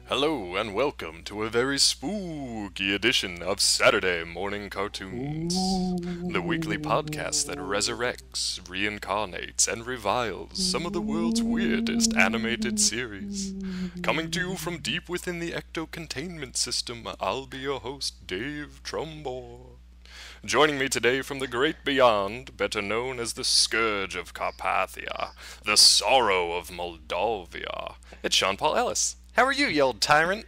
Hello and welcome to a very spooky edition of Saturday Mourning Cartoons, the weekly podcast that resurrects, reincarnates, and reviles some of the world's weirdest animated series. Coming to you from deep within the ecto-containment system, I'll be your host, Dave Trumbore. Joining me today from the great beyond, better known as the Scourge of Carpathia, the Sorrow of Moldavia, it's Sean Paul Ellis. How are you, old tyrant?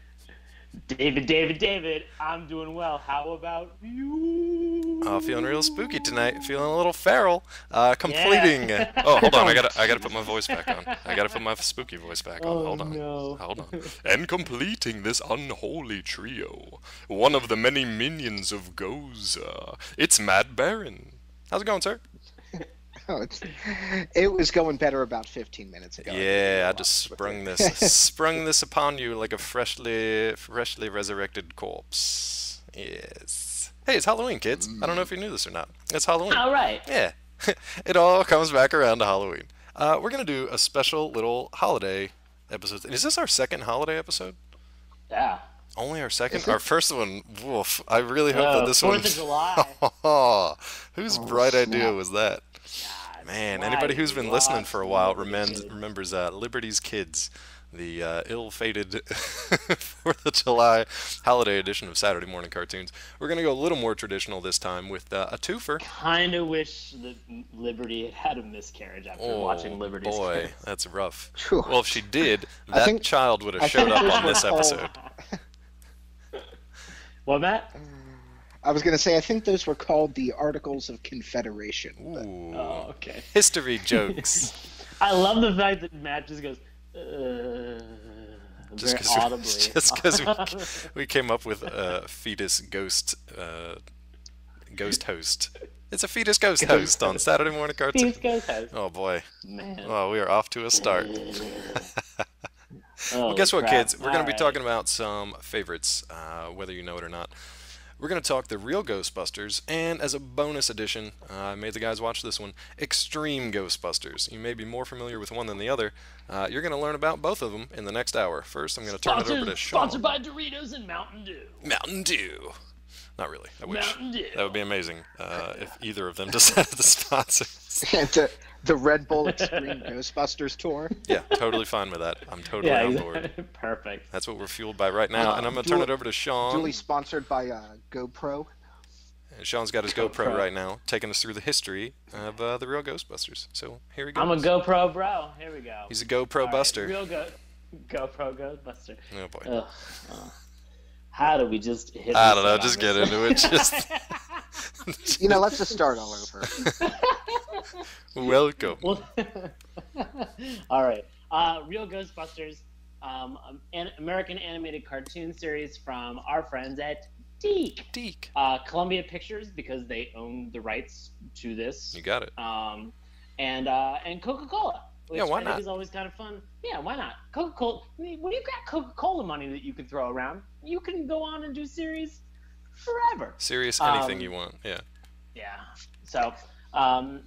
David, I'm doing well. How about you? Oh, feeling real spooky tonight. Feeling a little feral. Completing. Yeah. Oh, hold on. I gotta put my voice back on. I gotta put my spooky voice back on. Hold on. No. Hold on. And completing this unholy trio, one of the many minions of Goza. It's Matt Barron. How's it going, sir? Oh, it was going better about 15 minutes ago. Yeah, I just sprung this upon you like a freshly resurrected corpse. Yes. Hey, it's Halloween, kids. I don't know if you knew this or not. It's Halloween. All right. Yeah. It all comes back around to Halloween. We're gonna do a special little holiday episode. Is this our second holiday episode? Yeah. Only our second? Our first one, woof. I really hope that this 4th one... of July. Whose bright idea was that? God, Man, July, anybody who's been listening for a while July. remembers Liberty's Kids, the ill-fated 4th of July holiday edition of Saturday Morning Cartoons. We're going to go a little more traditional this time with a twofer. Kind of wish that Liberty had a miscarriage after watching Liberty's boy, Kids. that's rough. Phew. Well, if she did, that child would have showed up on this episode. What, Matt? I was going to say, I think those were called the Articles of Confederation. Ooh. Oh, okay. History jokes. I love the fact that Matt just goes, Just very audibly. Just because we came up with a fetus ghost host. It's a fetus ghost host on Saturday Morning Cartoons. These guys have, Oh boy. man. Oh, we are off to a start. Well, guess what, kids? We're going to be talking about some favorites, whether you know it or not. We're going to talk the Real Ghostbusters, and as a bonus edition, I made the guys watch this one, Extreme Ghostbusters. You may be more familiar with one than the other. You're going to learn about both of them in the next hour. First, I'm going to turn it over to Sean. Sponsored by Doritos and Mountain Dew. Mountain Dew. Not really. I wish. Mountain Dew. That would be amazing if either of them decided to sponsor us. the Red Bull Extreme Ghostbusters tour. Yeah, totally fine with that. I'm totally on board. Perfect. That's what we're fueled by right now, and I'm going to turn it over to Sean. Duly sponsored by GoPro. And Sean's got his GoPro right now, taking us through the history of the Real Ghostbusters. So here we go. I'm a GoPro bro. Here we go. He's a GoPro All buster. Real GoPro Ghostbuster. Oh boy. Ugh. How do we just hit I don't know. this Just on get this? into it. Just Let's just start all over. welcome. Well, all right. Real Ghostbusters, an American animated cartoon series from our friends at Deke. Columbia Pictures, because they own the rights to this. You got it. And Coca-Cola, which Yeah, why I not? think is always kind of fun. Yeah, why not? Coca-Cola. When you've got Coca-Cola money that you can throw around, you can go on and do series forever. Serious anything you want. Yeah. Yeah. So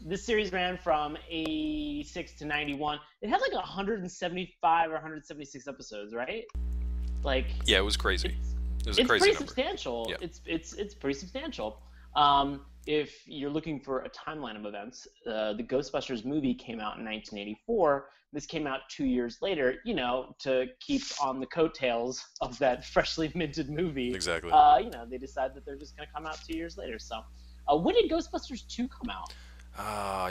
this series ran from 86 to 91. It had like 175 or 176 episodes, right? Like. Yeah, it was crazy. It was a It's crazy pretty number. substantial. Yeah. It's pretty substantial. If you're looking for a timeline of events, the Ghostbusters movie came out in 1984. This came out 2 years later, to keep on the coattails of that freshly minted movie. Exactly. They decide that they're just going to come out 2 years later. So, when did Ghostbusters 2 come out?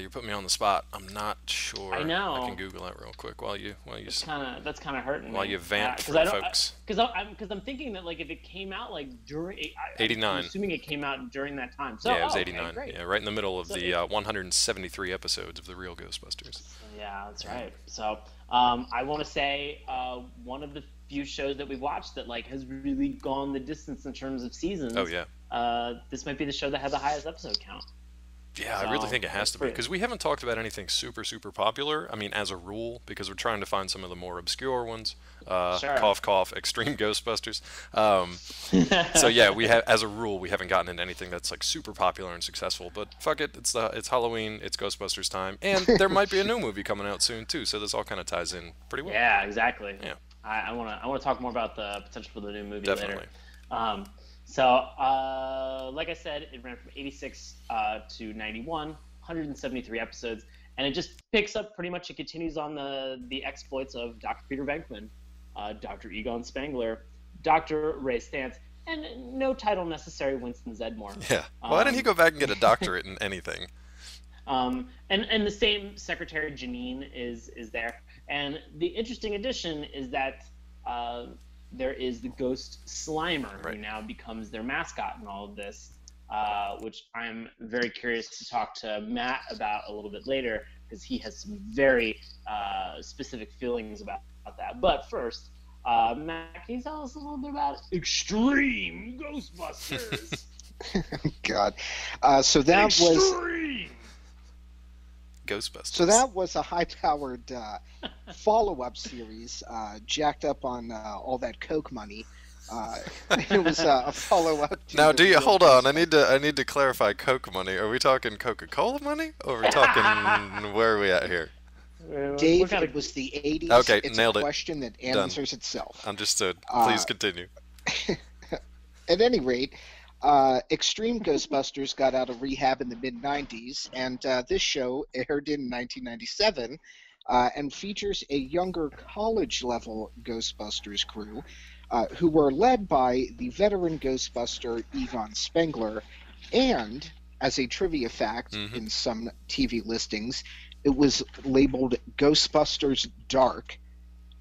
You're putting me on the spot. I'm not sure. I know. I can Google that real quick while you That's kind of hurting while me. you vamp for I the don't- folks. Because I'm thinking that, like, if it came out like during 89. I'm assuming it came out during that time. So, Yeah, it was okay, 89. great. Yeah, right in the middle of So the 173 episodes of the Real Ghostbusters. Yeah, that's right. So I want to say one of the few shows that we've watched that like has really gone the distance in terms of seasons. Oh yeah. This might be the show that had the highest episode count. Yeah, I really think it has to be, because we haven't talked about anything super popular. I mean, as a rule, because we're trying to find some of the more obscure ones. Sure. Cough, cough, Extreme Ghostbusters. So yeah, as a rule, we haven't gotten into anything that's like super popular and successful. But fuck it, it's Halloween, it's Ghostbusters time, and there might be a new movie coming out soon too. So this all kind of ties in pretty well. Yeah, exactly. Yeah. I wanna talk more about the potential for the new movie later. Definitely. Um, like I said, it ran from 86 to 91, 173 episodes, and it just picks up pretty much. It continues on the exploits of Dr. Peter Venkman, Dr. Egon Spengler, Dr. Ray Stantz, and no title necessary, Winston Zedmore. Yeah. Why didn't he go back and get a doctorate in anything? And the same secretary Janine is there. And the interesting addition is that there is the ghost Slimer, Right. who now becomes their mascot in all of this, which I'm very curious to talk to Matt about a little bit later, because he has some very specific feelings about that. But first, Matt, can you tell us a little bit about Extreme Ghostbusters? God. So that was Extreme! Ghostbusters. so that was a high-powered follow-up series, jacked up on all that Coke money. It was a follow-up. Now, the Real hold on? I Ghostbusters. need to clarify Coke money. Are we talking Coca-Cola money, or are we talking where are we at here? Dave, What kind it was the 80s. Okay, it's nailed a it. question that answers itself. Understood. Uh, Please continue. At any rate, Extreme Ghostbusters got out of rehab in the mid 90s, and this show aired in 1997 and features a younger college level Ghostbusters crew who were led by the veteran Ghostbuster Egon Spengler. And, as a trivia fact, in some TV listings, it was labeled Ghostbusters Dark,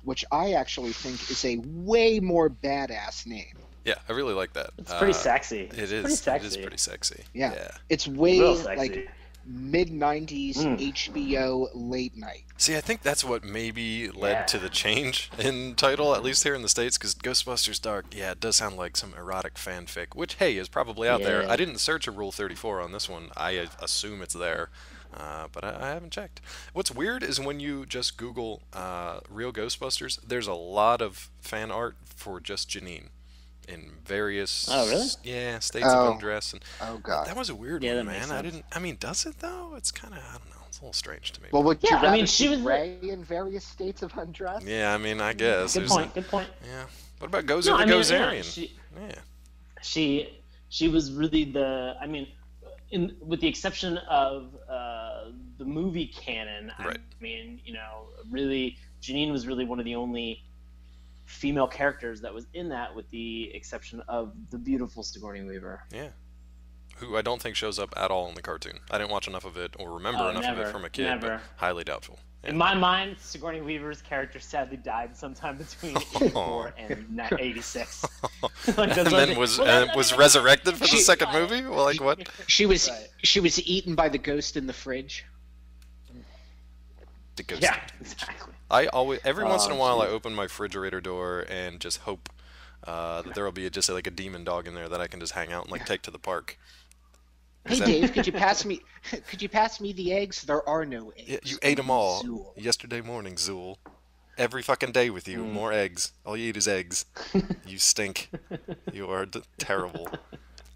which I actually think is a way more badass name. Yeah, I really like that. It's pretty sexy. It It's is. pretty sexy. It is pretty sexy. Yeah. It's way Real sexy. like mid 90s HBO late night. See, I think that's what maybe led to the change in title, at least here in the States, because Ghostbusters Dark, yeah, it does sound like some erotic fanfic, which, hey, is probably out there. Yeah. I didn't search a Rule 34 on this one. I assume it's there, but I haven't checked. What's weird is when you just Google Real Ghostbusters, there's a lot of fan art for just Janine in various states of undress, and Oh God. that was a weird Yeah, one, that makes man. sense. I mean, does it though? It's kind of, I don't know, it's a little strange to me. Well, would Yeah, you I rather mean, she see was- Ray in various states of undress? Yeah, I mean, I guess. Good there's point. Good point. Yeah. What about Gozer No, the I mean, Gozerian? she was really with the exception of the movie canon. Right. I mean, really, Janine was really one of the only female characters that was in that, with the exception of the beautiful Sigourney Weaver. Yeah. Who I don't think shows up at all in the cartoon. I didn't watch enough of it or remember enough of it never, from a kid, never. but highly doubtful. Yeah. In my mind, Sigourney Weaver's character sadly died sometime between 84 and 86. Like, And then was resurrected for the second movie? Well, like what? She was Right. she was eaten by the ghost in the fridge. The ghost. Yeah, exactly. I always, every once in a while, I geez. open my refrigerator door and just hope that there will be just like a demon dog in there that I can just hang out and like take to the park. Hey that- Dave, could you pass me the eggs? There are no eggs. Yeah, you ate them all Zool. yesterday morning, Zool. Every fucking day with you, more eggs. All you eat is eggs. You stink. You are terrible.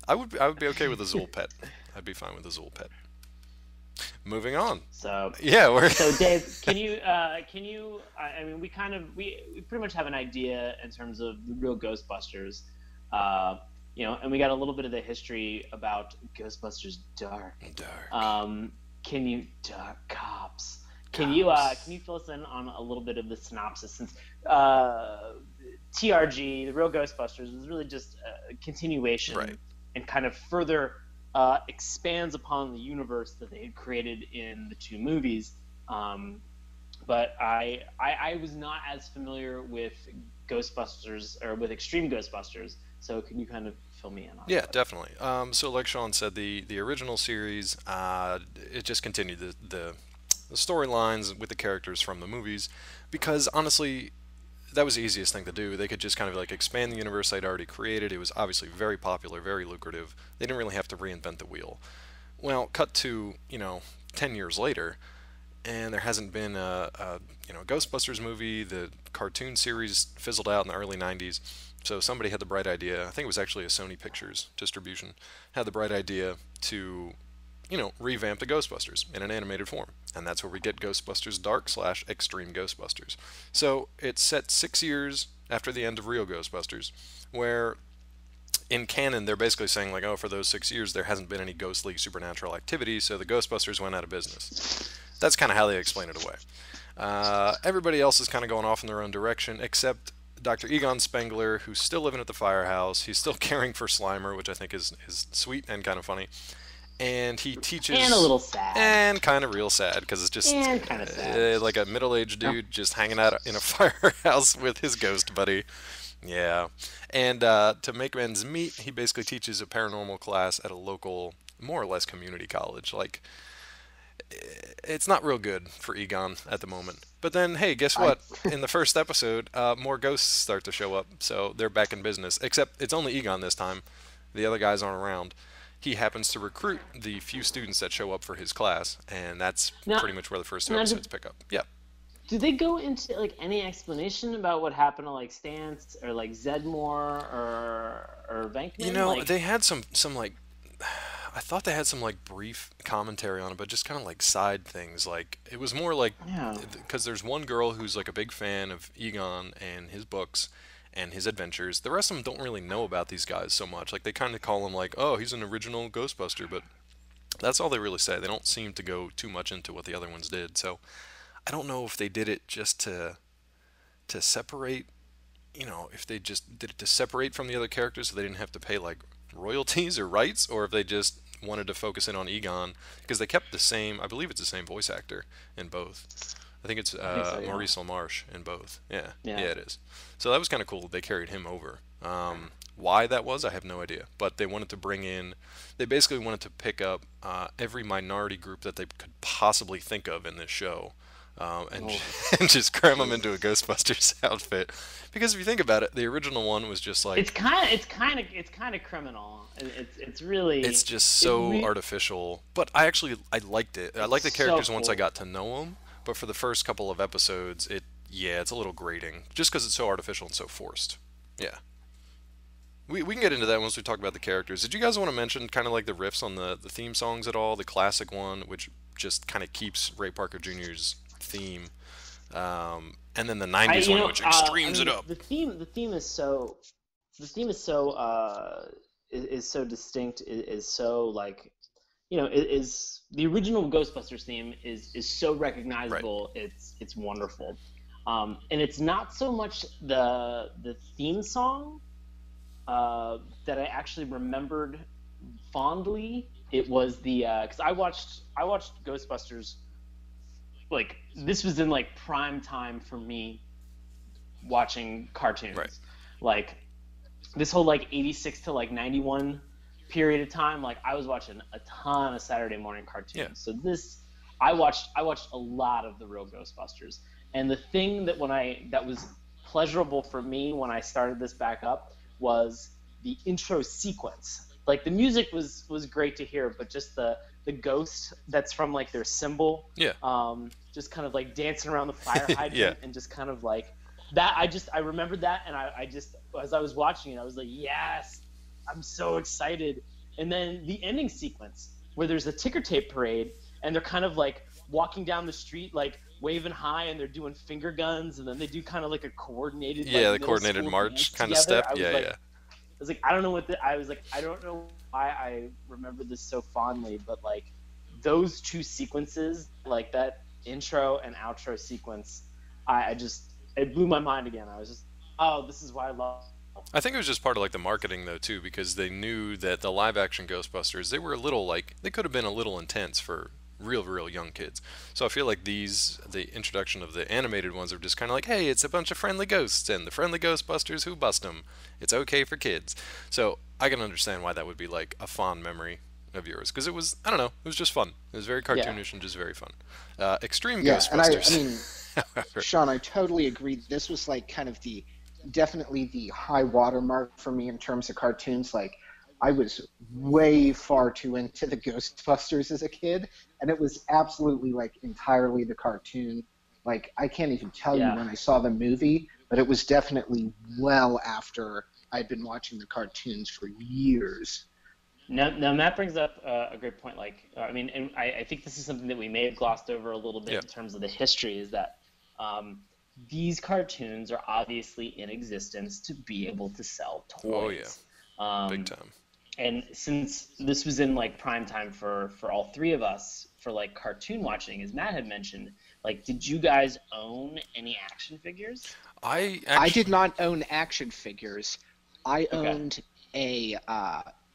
I would be okay with a Zool pet. I'd be fine with a Zool pet. Moving on. So Yeah, we're So Dave, can you? I mean, we pretty much have an idea in terms of the Real Ghostbusters, and we got a little bit of the history about Ghostbusters Dark. Can you Dark Cops? Can you fill us in on a little bit of the synopsis, since TRG, the Real Ghostbusters, was really just a continuation Right. and kind of further expands upon the universe that they had created in the two movies. But I was not as familiar with Ghostbusters, or with Extreme Ghostbusters, so can you kind of fill me in on Yeah, that? definitely. So like Sean said, the original series, it just continued the storylines with the characters from the movies, because honestly, that was the easiest thing to do. They could just kind of like expand the universe they'd already created. It was obviously very popular, very lucrative. They didn't really have to reinvent the wheel. Well, cut to 10 years later, and there hasn't been a Ghostbusters movie. The cartoon series fizzled out in the early 90s. So somebody had the bright idea, I think it was actually a Sony Pictures distribution, had the bright idea to revamp the Ghostbusters in an animated form. And that's where we get Ghostbusters Dark/Extreme Ghostbusters. So it's set 6 years after the end of Real Ghostbusters, where in canon they're basically saying like, oh, for those 6 years there hasn't been any ghostly supernatural activity, so the Ghostbusters went out of business. That's kind of how they explain it away. Everybody else is kind of going off in their own direction, except Dr. Egon Spengler, who's still living at the firehouse. He's still caring for Slimer, which I think is sweet and kind of funny. And he teaches... And a little sad. And kind of real sad, because it's just like a middle-aged dude just hanging out in a firehouse with his ghost buddy. Yeah. And to make ends meet, he basically teaches a paranormal class at a local, more or less, community college. Like, it's not real good for Egon at the moment. But then, hey, guess what? In the first episode, more ghosts start to show up, so they're back in business. Except it's only Egon this time. The other guys aren't around. He happens to recruit the few students that show up for his class, and that's pretty much where the first two episodes pick up. Yeah. Do they go into like any explanation about what happened to like Stantz or like Zedmore or Venkman? They had some like, I thought they had some like brief commentary on it, but just kind of like side things. Like it was more like, because there's one girl who's like a big fan of Egon and his books and his adventures. The rest of them don't really know about these guys so much. Like they kind of call him like, oh, he's an original Ghostbuster, but that's all they really say. They don't seem to go too much into what the other ones did. So I don't know if they did it just to separate, if they just did it to separate from the other characters so they didn't have to pay like royalties or rights, or if they just wanted to focus in on Egon, because they kept the same, I believe it's the same voice actor in both. I think it's Maurice LaMarche in both. Yeah, it is. So that was kind of cool. They carried him over. Why that was, I have no idea. But they wanted to they basically wanted to pick up every minority group that they could possibly think of in this show. And just cram them into a Ghostbusters outfit, because if you think about it, the original one was just like it's kind of criminal. It's really just so artificial. But I liked it. I liked the characters once I got to know them. But for the first couple of episodes, it's a little grating, just because it's so artificial and so forced. Yeah. We can get into that once we talk about the characters. Did you guys want to mention kind of like the riffs on the theme songs at all? The classic one, which just kind of keeps Ray Parker Jr.'s theme, and then the 90s one, which extremes it up. The theme is so distinct, is so like, is the original Ghostbusters theme is so recognizable. Right. It's wonderful, and it's not so much the theme song that I actually remembered fondly. It was the because I watched Ghostbusters. Like this was in like prime time for me watching cartoons. Right. Like this whole like 86 to like 91 period of time, like I was watching a ton of Saturday morning cartoons. Yeah. So I watched a lot of the Real Ghostbusters. And the thing that that was pleasurable for me when I started this back up was the intro sequence. Like the music was great to hear, but just the ghost that's from like their symbol, just kind of like dancing around the fire hydrant, and just kind of like that. I remembered that, and I just, as I was watching it, I was like, yes, I'm so excited. And then the ending sequence where there's a ticker tape parade, and they're kind of like walking down the street like waving high, and they're doing finger guns, and then they do kind of like a coordinated the coordinated march kind of step. I was like, I don't know I don't know why I remember this so fondly, but like those two sequences, like that intro and outro sequence, it blew my mind again. I was just, oh, this is why I love. I think it was just part of like the marketing though too, because they knew that the live action Ghostbusters, they were a little like, they could have been a little intense for real young kids. So I feel like the introduction of the animated ones are just kind of like, hey, it's a bunch of friendly ghosts and the friendly Ghostbusters who bust them. It's okay for kids. So I can understand why that would be like a fond memory of yours, because it was, I don't know, it was just fun. It was very cartoonish and just very fun. Extreme Ghostbusters. And I mean, Sean, I totally agree. This was like kind of definitely the high watermark for me in terms of cartoons. Like I was way far too into the Ghostbusters as a kid, and it was absolutely like entirely the cartoon. Like I can't even tell you when I saw the movie, but it was definitely well after I'd been watching the cartoons for years. No, Matt brings up a great point. Like, I mean, and I think this is something that we may have glossed over a little bit Yeah. in terms of the history, is that um, these cartoons are obviously in existence to be able to sell Oh yeah. toys. Big Um, time. and since this was in like prime time for all three of us for like cartoon watching, as Matt had mentioned, like, did you guys own any action figures? I I did actually. not own action figures. I Okay. owned a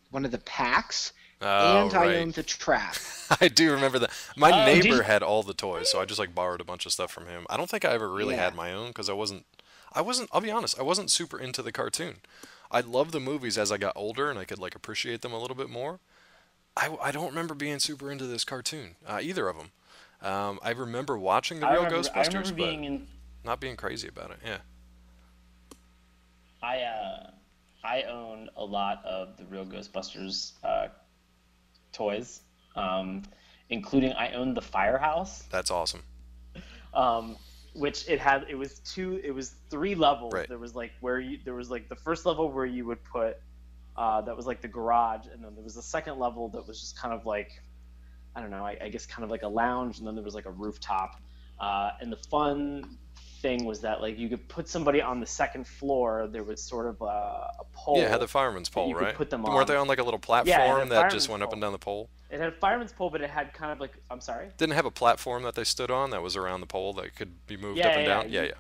one of the packs, Oh and I right. owned the trap. I do remember that. My Oh, did neighbor you? had all the toys, so I just like borrowed a bunch of stuff from him. I don't think I ever really Yeah. had my own because I wasn't. I'll be honest. I wasn't super into the cartoon. I loved the movies as I got older and I could like appreciate them a little bit more. I don't remember being super into this cartoon, either of them. I remember watching the Real I remember Ghostbusters, but being in. not being crazy about it. Yeah. I I own a lot of the Real Ghostbusters toys, um, including I owned the firehouse, That's awesome. um, which it was three levels. Right. There was like there was like the first level where you would put that was like the garage, and then there was the second level that was just kind of like, I don't know, I guess kind of like a lounge, and then there was like a rooftop. And the fun thing was that like you could put somebody on the second floor. There was sort of a Yeah, it had the pole fireman's that pole, you could right? put them Weren't they on. on like a little Yeah, it had platform a that just fireman's went up and pole. down the pole? It had a fireman's pole, but it had kind of like, I'm sorry. Didn't it have a platform that they stood on that was around the pole that could be moved up Yeah, and yeah, yeah. down? Yeah, yeah.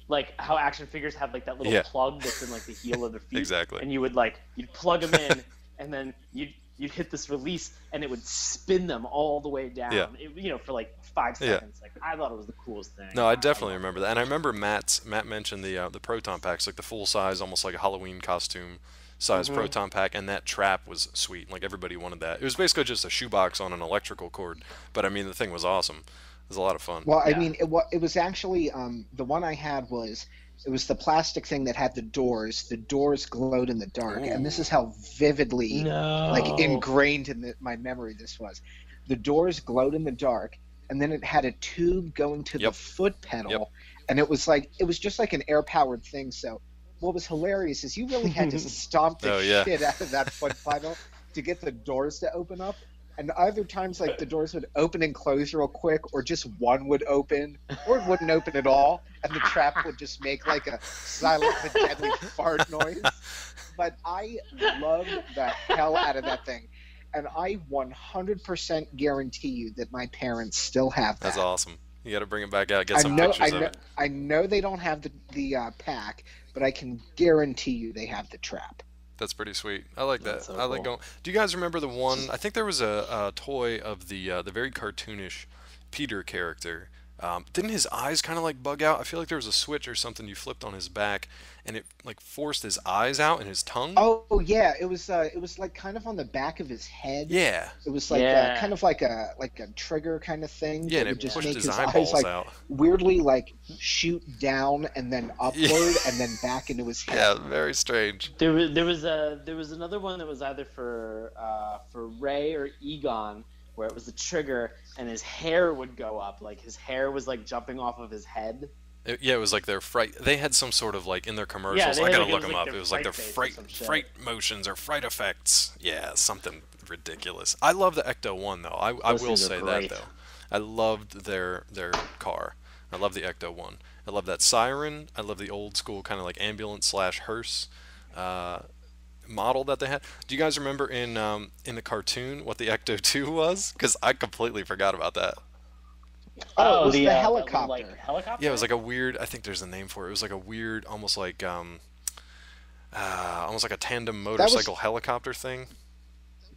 Like how action figures have like that little Yeah, plug that's in like the heel of their feet, exactly. and you would like you'd plug them in, and then you'd hit this release, and it would spin them all the way Yeah. down. You know, for like five Yeah. seconds. Like I thought it was the coolest thing. No, I I definitely loved remember it. that, and I remember Matt mentioned the proton packs, like the full size, almost like a Halloween costume size Hmm. proton pack, and that trap was sweet. Like everybody wanted that. It was basically just a shoebox on an electrical cord, but I mean the thing was awesome. It was a lot of fun. Well, I Yeah. mean, it was actually the one I had was it was the plastic thing that had the doors. The doors glowed in the dark, and this is Ooh, how vividly, like, No. ingrained in my memory this was. The doors glowed in the dark, and then it had a tube going to the yep, foot yep. pedal, and it was just like an air powered thing. So what was hilarious is you really had to stomp the Oh yeah, shit out of that foot pedal to get the doors to open up. And either times, like, the doors would open and close real quick, or just one would open, or it wouldn't open at all, and the trap would just make like a silent but deadly fart noise. But I loved the hell out of that thing, and I 100% guarantee you that my parents still have that's that. awesome. You got to bring it back out, get I some know, I pictures of know, it. I know they don't have the pack, but I can guarantee you they have the trap. That's pretty sweet. I like that. That's so I like cool. going. Do you guys remember the one? I think there was a toy of the very cartoonish Peter character. Didn't his eyes kind of like bug out? I feel like there was a switch or something you flipped on his back, and it like forced his eyes out and his tongue. Oh yeah, it was like kind of on the back of his head. Yeah, It was like Yeah. kind of like a trigger kind of thing yeah, that and would it just Yeah. pushed make his his eyes eyeballs like out. weirdly like shoot down and then Yeah, upward and then back into his yeah, head. very strange. There was another one that was either for Ray or Egon, where it was the trigger and his hair would go up, like his hair was like jumping off of his head. Yeah, it was like their fright. They had some sort of like in their Yeah, commercials. they I had gotta like look them up. their It was like fright their face or fright some fright shit. motions or fright effects. Yeah, something ridiculous. I love the Ecto One though. I Those will things are say that great. though. I loved their car. I love the Ecto One. I love that siren. I love the old school kind of like ambulance slash hearse uh, model that they had. Do you guys remember in the cartoon what the Ecto Two was? Because I completely forgot about that. Oh, it Oh, was the the little like helicopter. Yeah, it was helicopter. like a weird. I think there's a name for it. It was like a weird, almost like a tandem That was motorcycle helicopter thing.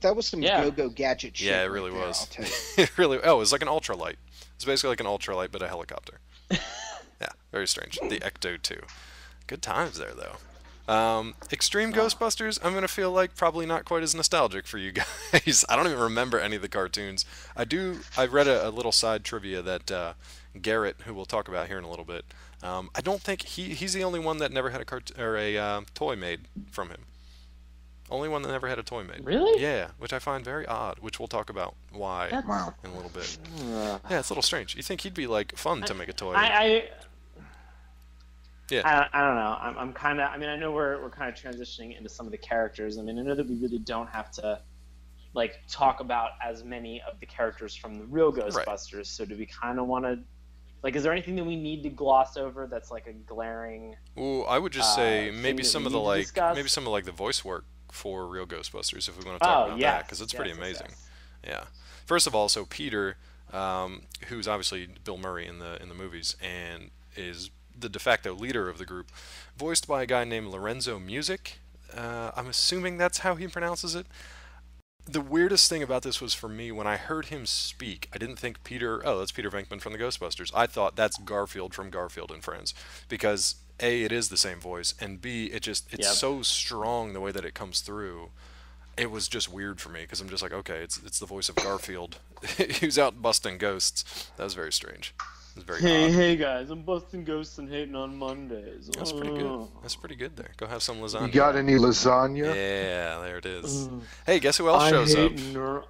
that was some Yeah. go-go gadget Yeah, shit it right really there, I'll was. tell you. It really. Oh, it was like an ultralight. It's basically like an ultralight, but a helicopter. Yeah, very strange. The Ecto 2. Good times there, though. Extreme Wow. Ghostbusters, I'm gonna feel like probably not quite as nostalgic for you guys. I don't even remember any of the cartoons. I do. I read a little side trivia that Garrett, who we'll talk about here in a little bit, I don't think he's the only one that never had a toy made from him. Only one that never had a toy made. Really? Yeah, which I find very odd. Which we'll talk about why That's. Wow. in a little bit. Uh, Yeah, it's a little strange. You think he'd be like fun I, to make a toy? I Yeah. I don't know. I'm kind of. I mean, I know we're kind of transitioning into some of the characters. I mean, I know that we really don't have to like talk about as many of the characters from the real Right. Ghostbusters. So do we kind of want to like? Is there anything that we need to gloss over that's like a glaring Well, I would just say thing maybe that we some of the need to maybe discuss? some of like the voice work for Real Ghostbusters if we want to talk Oh about that because yes, it's pretty yes, yes, amazing. yes. Yeah. First of all, so Peter, who's obviously Bill Murray in the movies and is the de facto leader of the group, voiced by a guy named Lorenzo Music. I'm assuming that's how he pronounces it. The weirdest thing about this was for me when I heard him speak, I didn't think Peter, oh, that's Peter Venkman from the Ghostbusters. I thought that's Garfield from Garfield and Friends because A, it is the same voice, and B, it's Yep. so strong the way that it comes through. It was just weird for me because I'm just like, okay, it's the voice of Garfield who's out busting ghosts. That was very strange. It was very Hey, odd. hey guys, I'm busting ghosts and hating on Mondays. That's pretty good. That's pretty good there. Go have some You lasagna. got any lasagna? Yeah, there it is. Ugh. Hey, guess who else shows up?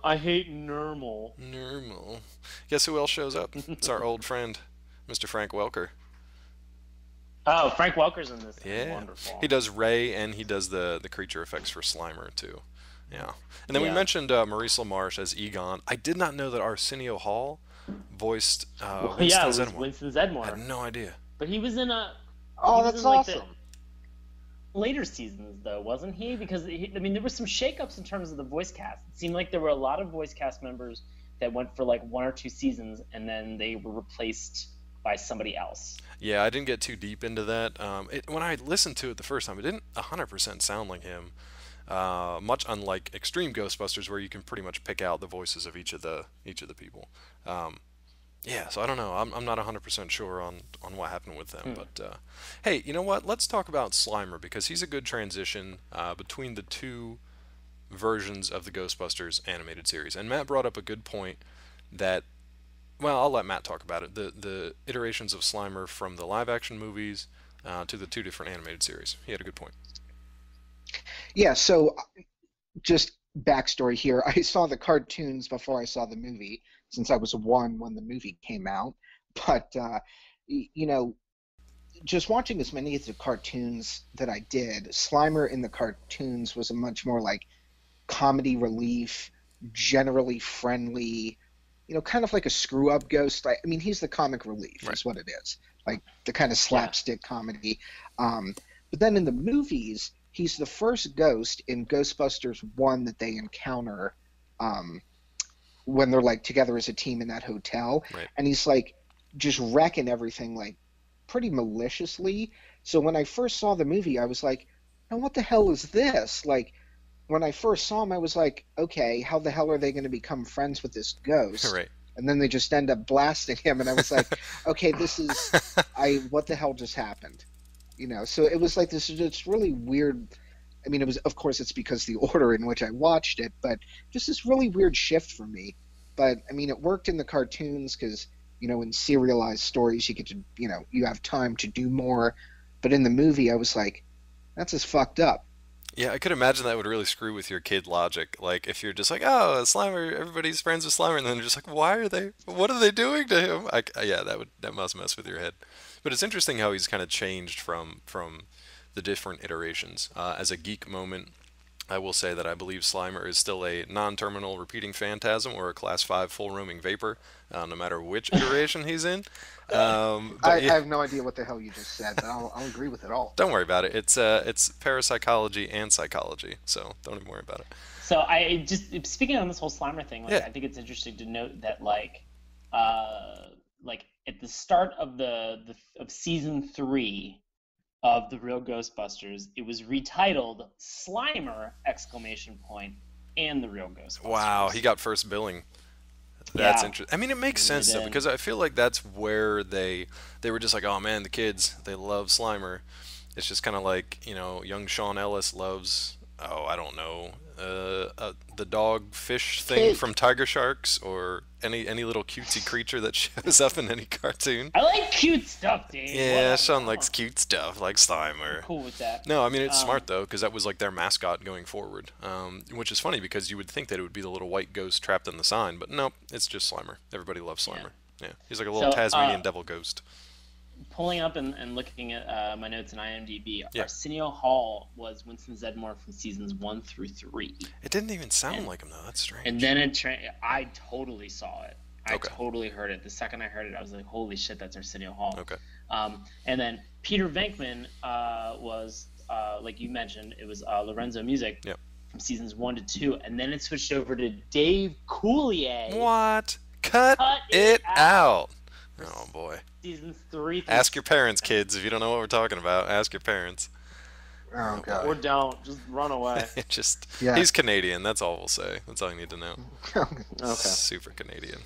I hate normal. Normal. Guess who else shows up? It's our old friend, Mr. Frank Welker. Oh, Frank Welker's in this. Thing. Yeah. Wonderful. He does Ray and he does the creature effects for Slimer too. Yeah. And then we Yeah. mentioned Maurice LaMarche as Egon. I did not know that Arsenio Hall voiced Well, Winston yeah, it was Zeddemore. Winston I had Zedmore. no idea. But he was in a Oh, he was that's in like the awesome. later seasons though, wasn't he? Because I mean, there were some shakeups in terms of the voice cast. It seemed like there were a lot of voice cast members that went for like one or two seasons and then they were replaced by somebody else. Yeah, I didn't get too deep into that. When I listened to it the first time, it didn't 100% sound like him. Much unlike Extreme Ghostbusters, where you can pretty much pick out the voices of each of the people. Um, yeah, so I don't know. I'm not 100% sure on what happened with them. Hmm. But hey, you know what? Let's talk about Slimer because he's a good transition between the two versions of the Ghostbusters animated series. And Matt brought up a good point that, well, I'll let Matt talk about it. The iterations of Slimer from the live action movies to the two different animated series. He had a good point. Yeah, so just backstory here. I saw the cartoons before I saw the movie, since I was one when the movie came out. But you know, just watching as many of the cartoons that I did, Slimer in the cartoons was a much more like comedy relief, generally friendly, kind of like a screw up ghost. I mean, he's the comic relief, Right. is what it is, like the kind of Yeah. slapstick comedy. But then in the movies, he's the first ghost in Ghostbusters 1 that they encounter um, when they're like together as a team in that hotel. Right. And he's like just wrecking everything like pretty maliciously. So when I first saw the movie, I was like, now what the hell is this? Like, when I first saw him, I was like, okay, how the hell are they going to become friends with this ghost? Right. And then they just end up blasting him, and I was like, okay, what the hell just happened? So it was like this is just really weird. I mean, of course, it's because the order in which I watched it, but just this really weird shift for me. But I mean, it worked in the cartoons because, in serialized stories, you get to, you have time to do more. But in the movie, I was like, that's just fucked up. Yeah, I could imagine that would really screw with your kid logic. Like if you're just like, oh, Slimer, everybody's friends with Slimer, and then you're just like, why are they? What are they doing to him? Yeah, that must mess with your head. But it's interesting how he's kind of changed from the different iterations. As a geek moment, I will say that I believe Slimer is still a non-terminal repeating phantasm or a class 5 full roaming vapor, no matter which iteration he's in. I But yeah, have no idea what the hell you just said, but I'll agree with it all. don't worry about it. It's parapsychology and psychology, so don't even worry about it. So I just speaking on this whole Slimer thing, like Yeah. I think it's interesting to note that like at the start of the of season 3 of the Real Ghostbusters, it was retitled Slimer exclamation point and the Real Ghostbusters. Wow, he got first billing. That's Yeah. interesting. I mean, it makes They really sense though did. because I feel like that's where they were just like, oh man, the kids they love Slimer. It's just kind of like young Sean Ellis loves I don't know the dog fish thing Cake. from Tiger Sharks or any little cutesy creature that shows up in any cartoon. I like cute stuff, Dave. Yeah, Whatever. Sean likes cute stuff like I'm Slimer. cool with that. No, I mean it's Um, smart though because that was like their mascot going forward, which is funny because you would think that it would be the little white ghost trapped in the sign, but nope, it's just Slimer. Everybody loves Slimer. Yeah, he's like a little So, Tasmanian devil ghost. pulling up and looking at my notes in IMDb, Yeah. Arsenio Hall was Winston Zeddemore from seasons 1 through 3. It didn't even sound And like him though. That's strange. and then I totally saw it. I Okay. totally heard it. The second I heard it, I was like, "Holy shit, that's Arsenio Hall." Okay. And then Peter Venkman was, like you mentioned, it was Lorenzo Music Yep. from seasons 1 to 2, and then it switched over to Dave Coulier. What? Cut it out. Oh boy. Seasons 3 through Ask your parents, kids. If you don't know what we're talking about, ask your parents. Oh god. or don't. Just run away. He's Canadian. That's all we'll say. That's all you need to know. Okay. Super Canadian.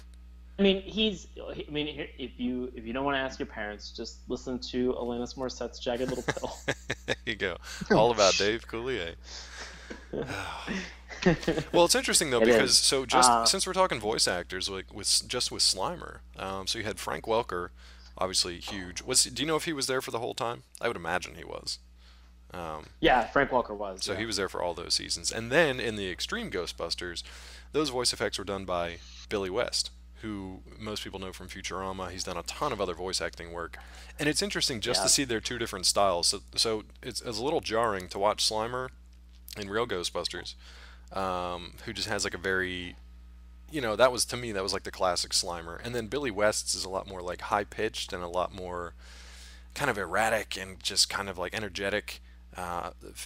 I mean, if you don't want to ask your parents, just listen to Alanis Morissette's "Jagged Little Pill." There you go. All about Dave Coulier. Well, it's interesting though, It because is. since we're talking voice actors, like with Slimer, so you had Frank Welker, obviously huge. Do you know if he was there for the whole time? I would imagine he was. Yeah, Frank Welker was. So yeah. he was there for all those seasons. And then in the Extreme Ghostbusters, those voice effects were done by Billy West, who most people know from Futurama. He's done a ton of other voice acting work. And it's interesting just to see their two different styles. So it's a little jarring to watch Slimer in Real Ghostbusters, who just has like a very, that was, to me, that was like the classic Slimer. And then Billy West's is a lot more like high pitched and a lot more kind of erratic and just kind of like energetic.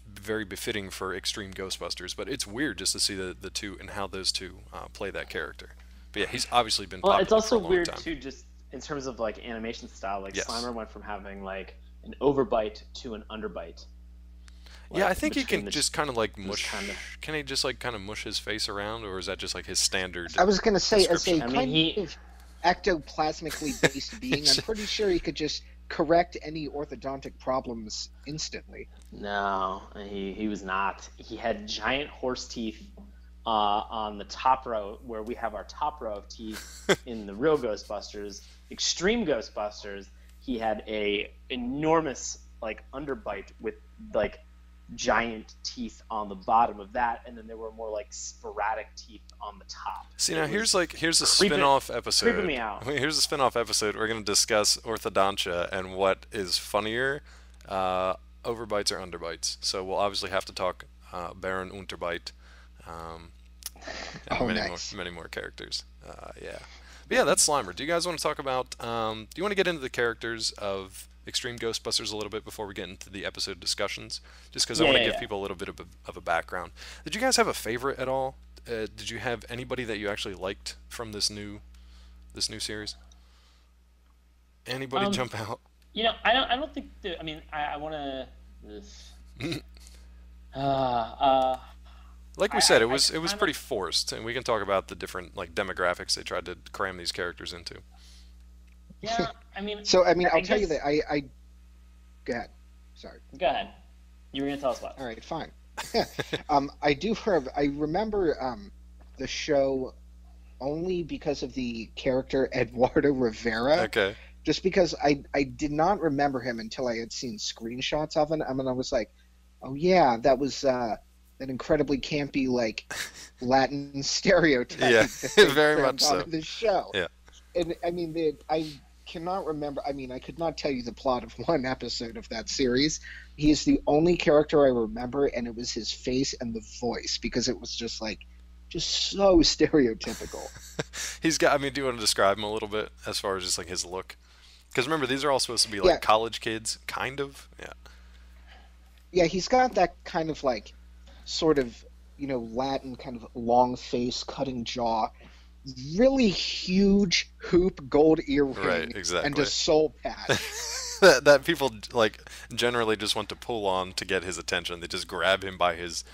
Very befitting for Extreme Ghostbusters, but it's weird just to see the two and how those two play that character. But yeah, he's obviously been popular Well, it's also for a long weird time. too, just in terms of like animation style. Like Yes. Slimer went from having like an overbite to an underbite. Yeah, Like, I think he between can the- just kind of like mush. kinda- Can he just like kind of mush his face around, or is that just like his standard? I was gonna say, as a description? I mean, kind he- of ectoplasmically based being, I'm pretty sure he could just correct any orthodontic problems instantly. No, he was not. He had giant horse teeth on the top row, where we have our top row of teeth in the Real Ghostbusters. Extreme Ghostbusters, he had a enormous like underbite with like giant teeth on the bottom of that, and then there were more like sporadic teeth on the top. See, now It here's was a creeping- spin-off episode. creeping me out. Here's a spin-off episode. We're going to discuss orthodontia and what is funnier, overbites or underbites. So we'll obviously have to talk Baron Unterbite, and Oh, many nice. many more characters. Yeah. But yeah, that's Slimer. Do you guys want to talk about, do you want to get into the characters of Extreme Ghostbusters a little bit before we get into the episode discussions? Just because I want to give people a little bit of a background. Did you guys have a favorite at all? Did you have anybody that you actually liked from this new series? Anybody jump out? I don't think that. I mean, I want to. Like we said, it was kinda- pretty forced, and we can talk about the different like demographics they tried to cram these characters into. Yeah, I mean. So, I mean, I'll I tell you guess- that I go ahead. Sorry. Go ahead. You were gonna tell us what? All right, fine. I remember the show only because of the character Eduardo Rivera. Okay. Just because I did not remember him until I had seen screenshots of him. I mean, I was like, oh yeah, that was that incredibly campy like Latin stereotype. Yeah, that they very crammed much so. onto the show. Yeah. And I mean, I cannot remember. I mean, I could not tell you the plot of one episode of that series. He is the only character I remember, and it was his face and the voice, because it was just so stereotypical. He's got. I mean, do you want to describe him a little bit as far as just like his look? Because remember, these are all supposed to be like Yeah. college kids, kind of. Yeah. Yeah, he's got that kind of like, sort of, Latin kind of long face, cutting jaw, really huge hoop gold earring, Right, exactly. and a soul patch. that people like generally just want to pull on to get his attention. They just grab him by his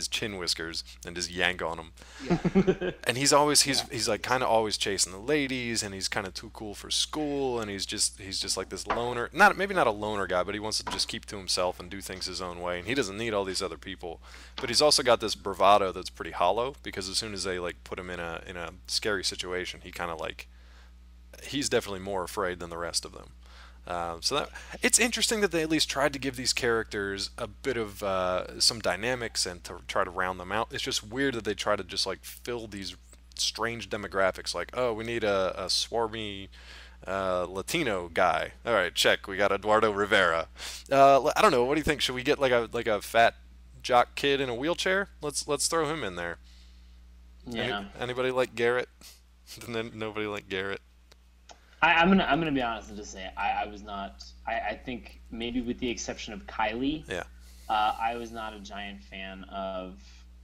chin whiskers and just yank on him. Yeah. And he's like kind of always chasing the ladies, and he's kind of too cool for school, and he's just like this loner. Maybe not a loner guy, but he wants to just keep to himself and do things his own way, and he doesn't need all these other people. But he's also got this bravado that's pretty hollow, because as soon as they like put him in a scary situation, he kind of like he's definitely more afraid than the rest of them. So that it's interesting that they at least tried to give these characters a bit of some dynamics and to try to round them out. It's just weird that they try to just like fill these strange demographics, like, oh, we need a swarmy Latino guy. All right, check. We got Eduardo Rivera. I don't know. What do you think? Should we get like a fat jock kid in a wheelchair? Let's throw him in there. Yeah. Anybody like Garrett? Nobody like Garrett. I'm gonna be honest and just say I was not. I think maybe with the exception of Kylie. Yeah. I was not a giant fan of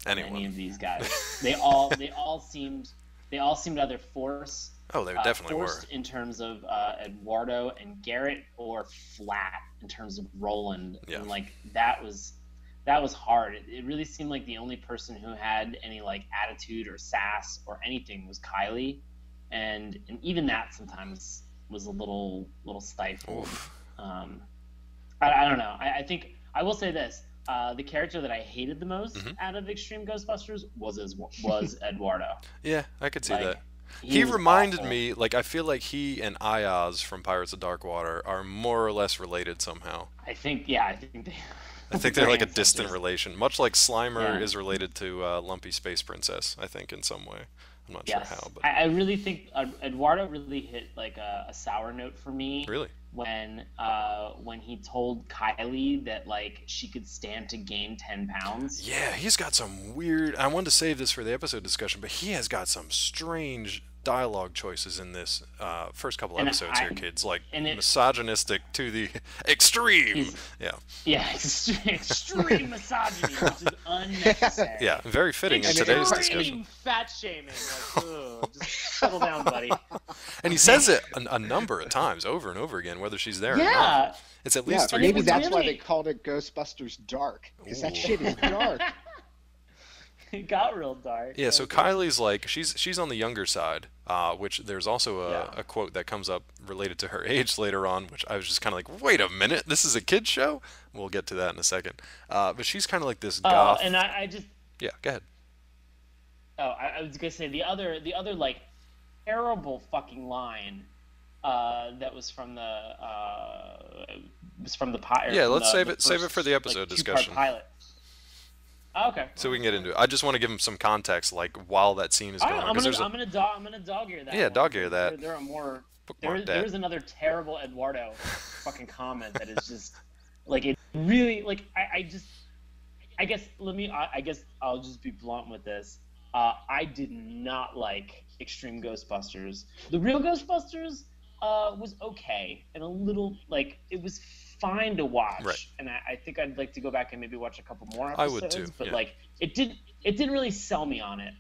any of these guys. they all seemed either forced. Oh, they definitely were. Forced in terms of Eduardo and Garrett, or flat in terms of Roland. Yeah. And like that was hard. It really seemed like the only person who had any like attitude or sass or anything was Kylie, and even that sometimes was a little stifled. I don't know. I think I will say this: the character that I hated the most out of Extreme Ghostbusters was Eduardo. Yeah, I could see Like, that. He reminded awful. me, like, I feel like he and Ayaz from Pirates of Darkwater are more or less related somehow. I think they. I think they're like a distant ancestors. relation, much like Slimer Yeah. is related to Lumpy Space Princess, I think, in some way. I'm not Yes, sure how, but I really think Eduardo really hit like a sour note for me. really? When he told Kylie that like she could stand to gain 10 pounds. Yeah, he's got some weird. I wanted to save this for the episode discussion, but he has got some strange dialogue choices in this first couple And episodes here, kids. Like and it- misogynistic to the extreme. Yeah, Yeah, extreme misogyny, which is unnecessary. yeah, very fitting in today's Extreme discussion. fat shaming. Like, ugh, just settle down, buddy. And he says it a number of times, over and over again, whether she's there or Yeah. not. It's at Yeah, least three. maybe was that's why really- they called it Ghostbusters Dark, because that Ooh. shit is dark. It got real dark. Yeah, so Kylie's like she's on the younger side, which there's also a quote that comes up related to her age later on, which I was just kind of like, wait a minute, this is a kid's show? We'll get to that in a second. But she's kind of like this goth. And I just Yeah, go ahead. I was gonna say the other like terrible fucking line that was from the pilot. Yeah, let's save it for the episode like, two-part discussion. Pilot. Oh, okay. So we can get into it. I just want to give him some context, like while that scene is going on. I'm 'cause gonna there's dog ear that. Yeah, one. dog ear that. There are more. Bookmark that. There's another terrible Eduardo fucking comment that is just like it really like I guess I'll just be blunt with this. I did not like Extreme Ghostbusters. The Real Ghostbusters was okay and a little like it was fine to watch. Right. And I think I'd like to go back and maybe watch a couple more I episodes. would too, But yeah. like it didn't really sell me on it.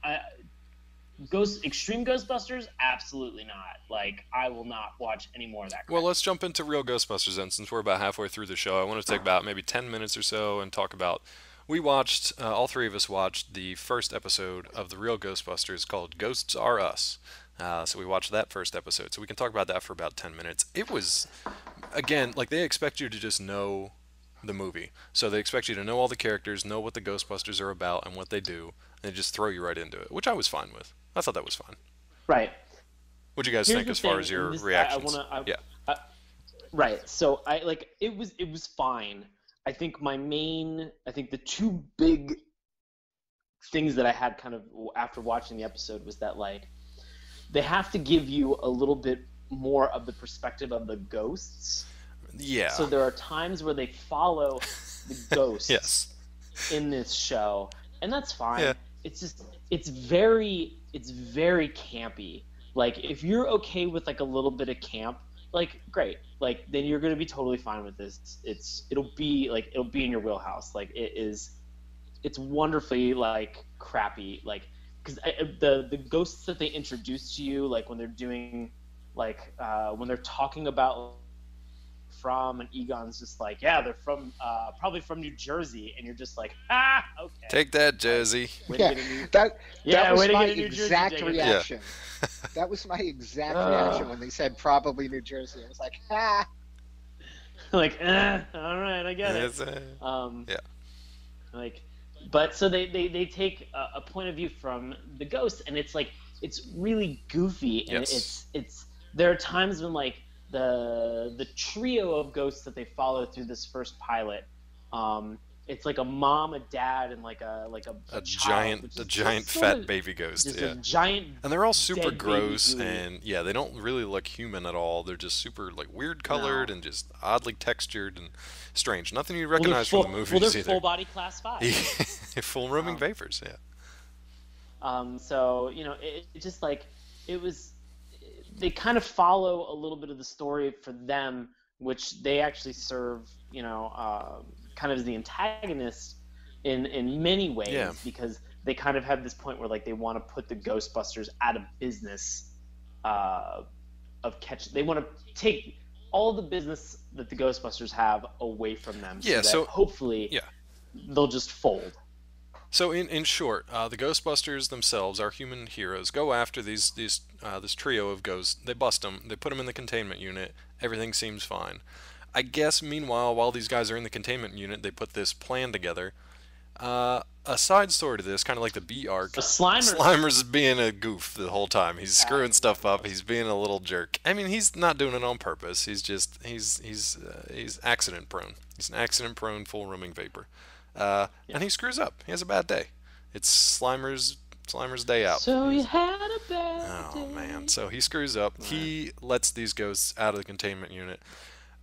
Extreme Ghostbusters, absolutely not. Like I will not watch any more of that. Well, let's jump into Real Ghostbusters then, since we're about halfway through the show. I want to take about maybe 10 minutes or so and talk about. We watched, all three of us watched the first episode of the Real Ghostbusters called Ghosts Are Us. So we watched that first episode. So we can talk about that for about 10 minutes. It was, again, like they expect you to just know the movie. So they expect you to know all the characters, know what the Ghostbusters are about and what they do, and they just throw you right into it, which I was fine with. I thought that was fine. Right. What'd you guys Here's think the as far thing, as your and this- reactions? Right. So I like it was fine. I think the two big things that I had kind of after watching the episode was that like they have to give you a little bit more of the perspective of the ghosts. Yeah. So there are times where they follow the ghosts Yes. in this show, and that's fine. Yeah. It's just it's very campy. Like if you're okay with like a little bit of camp, like great. Like then you're gonna be totally fine with this. It'll be in your wheelhouse. Like it's wonderfully like crappy. Like because the ghosts that they introduce to you, like when they're doing like when they're talking about from, and Egon's just like, yeah, they're from probably from New Jersey, and you're just like, okay. Take that, Jersey. Way to Yeah, get a new- that was way to my get a New Jersey exact ticket. reaction. That was my exact reaction when they said probably New Jersey. I was like, like, all right, I get it. Yeah. Like, but so they take a point of view from the ghost, and it's like it's really goofy, and Yes. it's there are times when like the trio of ghosts that they follow through this first pilot, it's like a mom, a dad, and like a child, which a is giant just sort fat of baby ghost. just Yeah. a giant And they're all super dead gross, baby who and yeah, they don't really look human at all. They're just super like weird colored no. and just oddly textured and strange. Nothing you Well, they're recognize from the well, they're movies full either. body class 5. Full roaming Um, vapors, yeah. so it just like it was. They kind of follow a little bit of the story for them, which they actually serve, kind of as the antagonist in many Yeah. ways, because they kind of have this point where like they want to put the Ghostbusters out of business, of catch. They want to take all the business that the Ghostbusters have away from them, so Yeah, that so hopefully yeah. they'll just fold. So in short, the Ghostbusters themselves, our human heroes, go after this trio of ghosts. They bust them. They put them in the containment unit. Everything seems fine. I guess meanwhile, while these guys are in the containment unit, they put this plan together. A side story to this, kind of like the B arc. The Slimer. Slimer's being a goof the whole time. He's screwing stuff up. Gross. He's being a little jerk. I mean, he's not doing it on purpose. He's accident prone. He's an accident prone, full roaming vapor. And he screws up. He has a bad day. It's Slimer's day out. So you had a bad Oh day. man, so he screws up. He lets these ghosts out of the containment unit.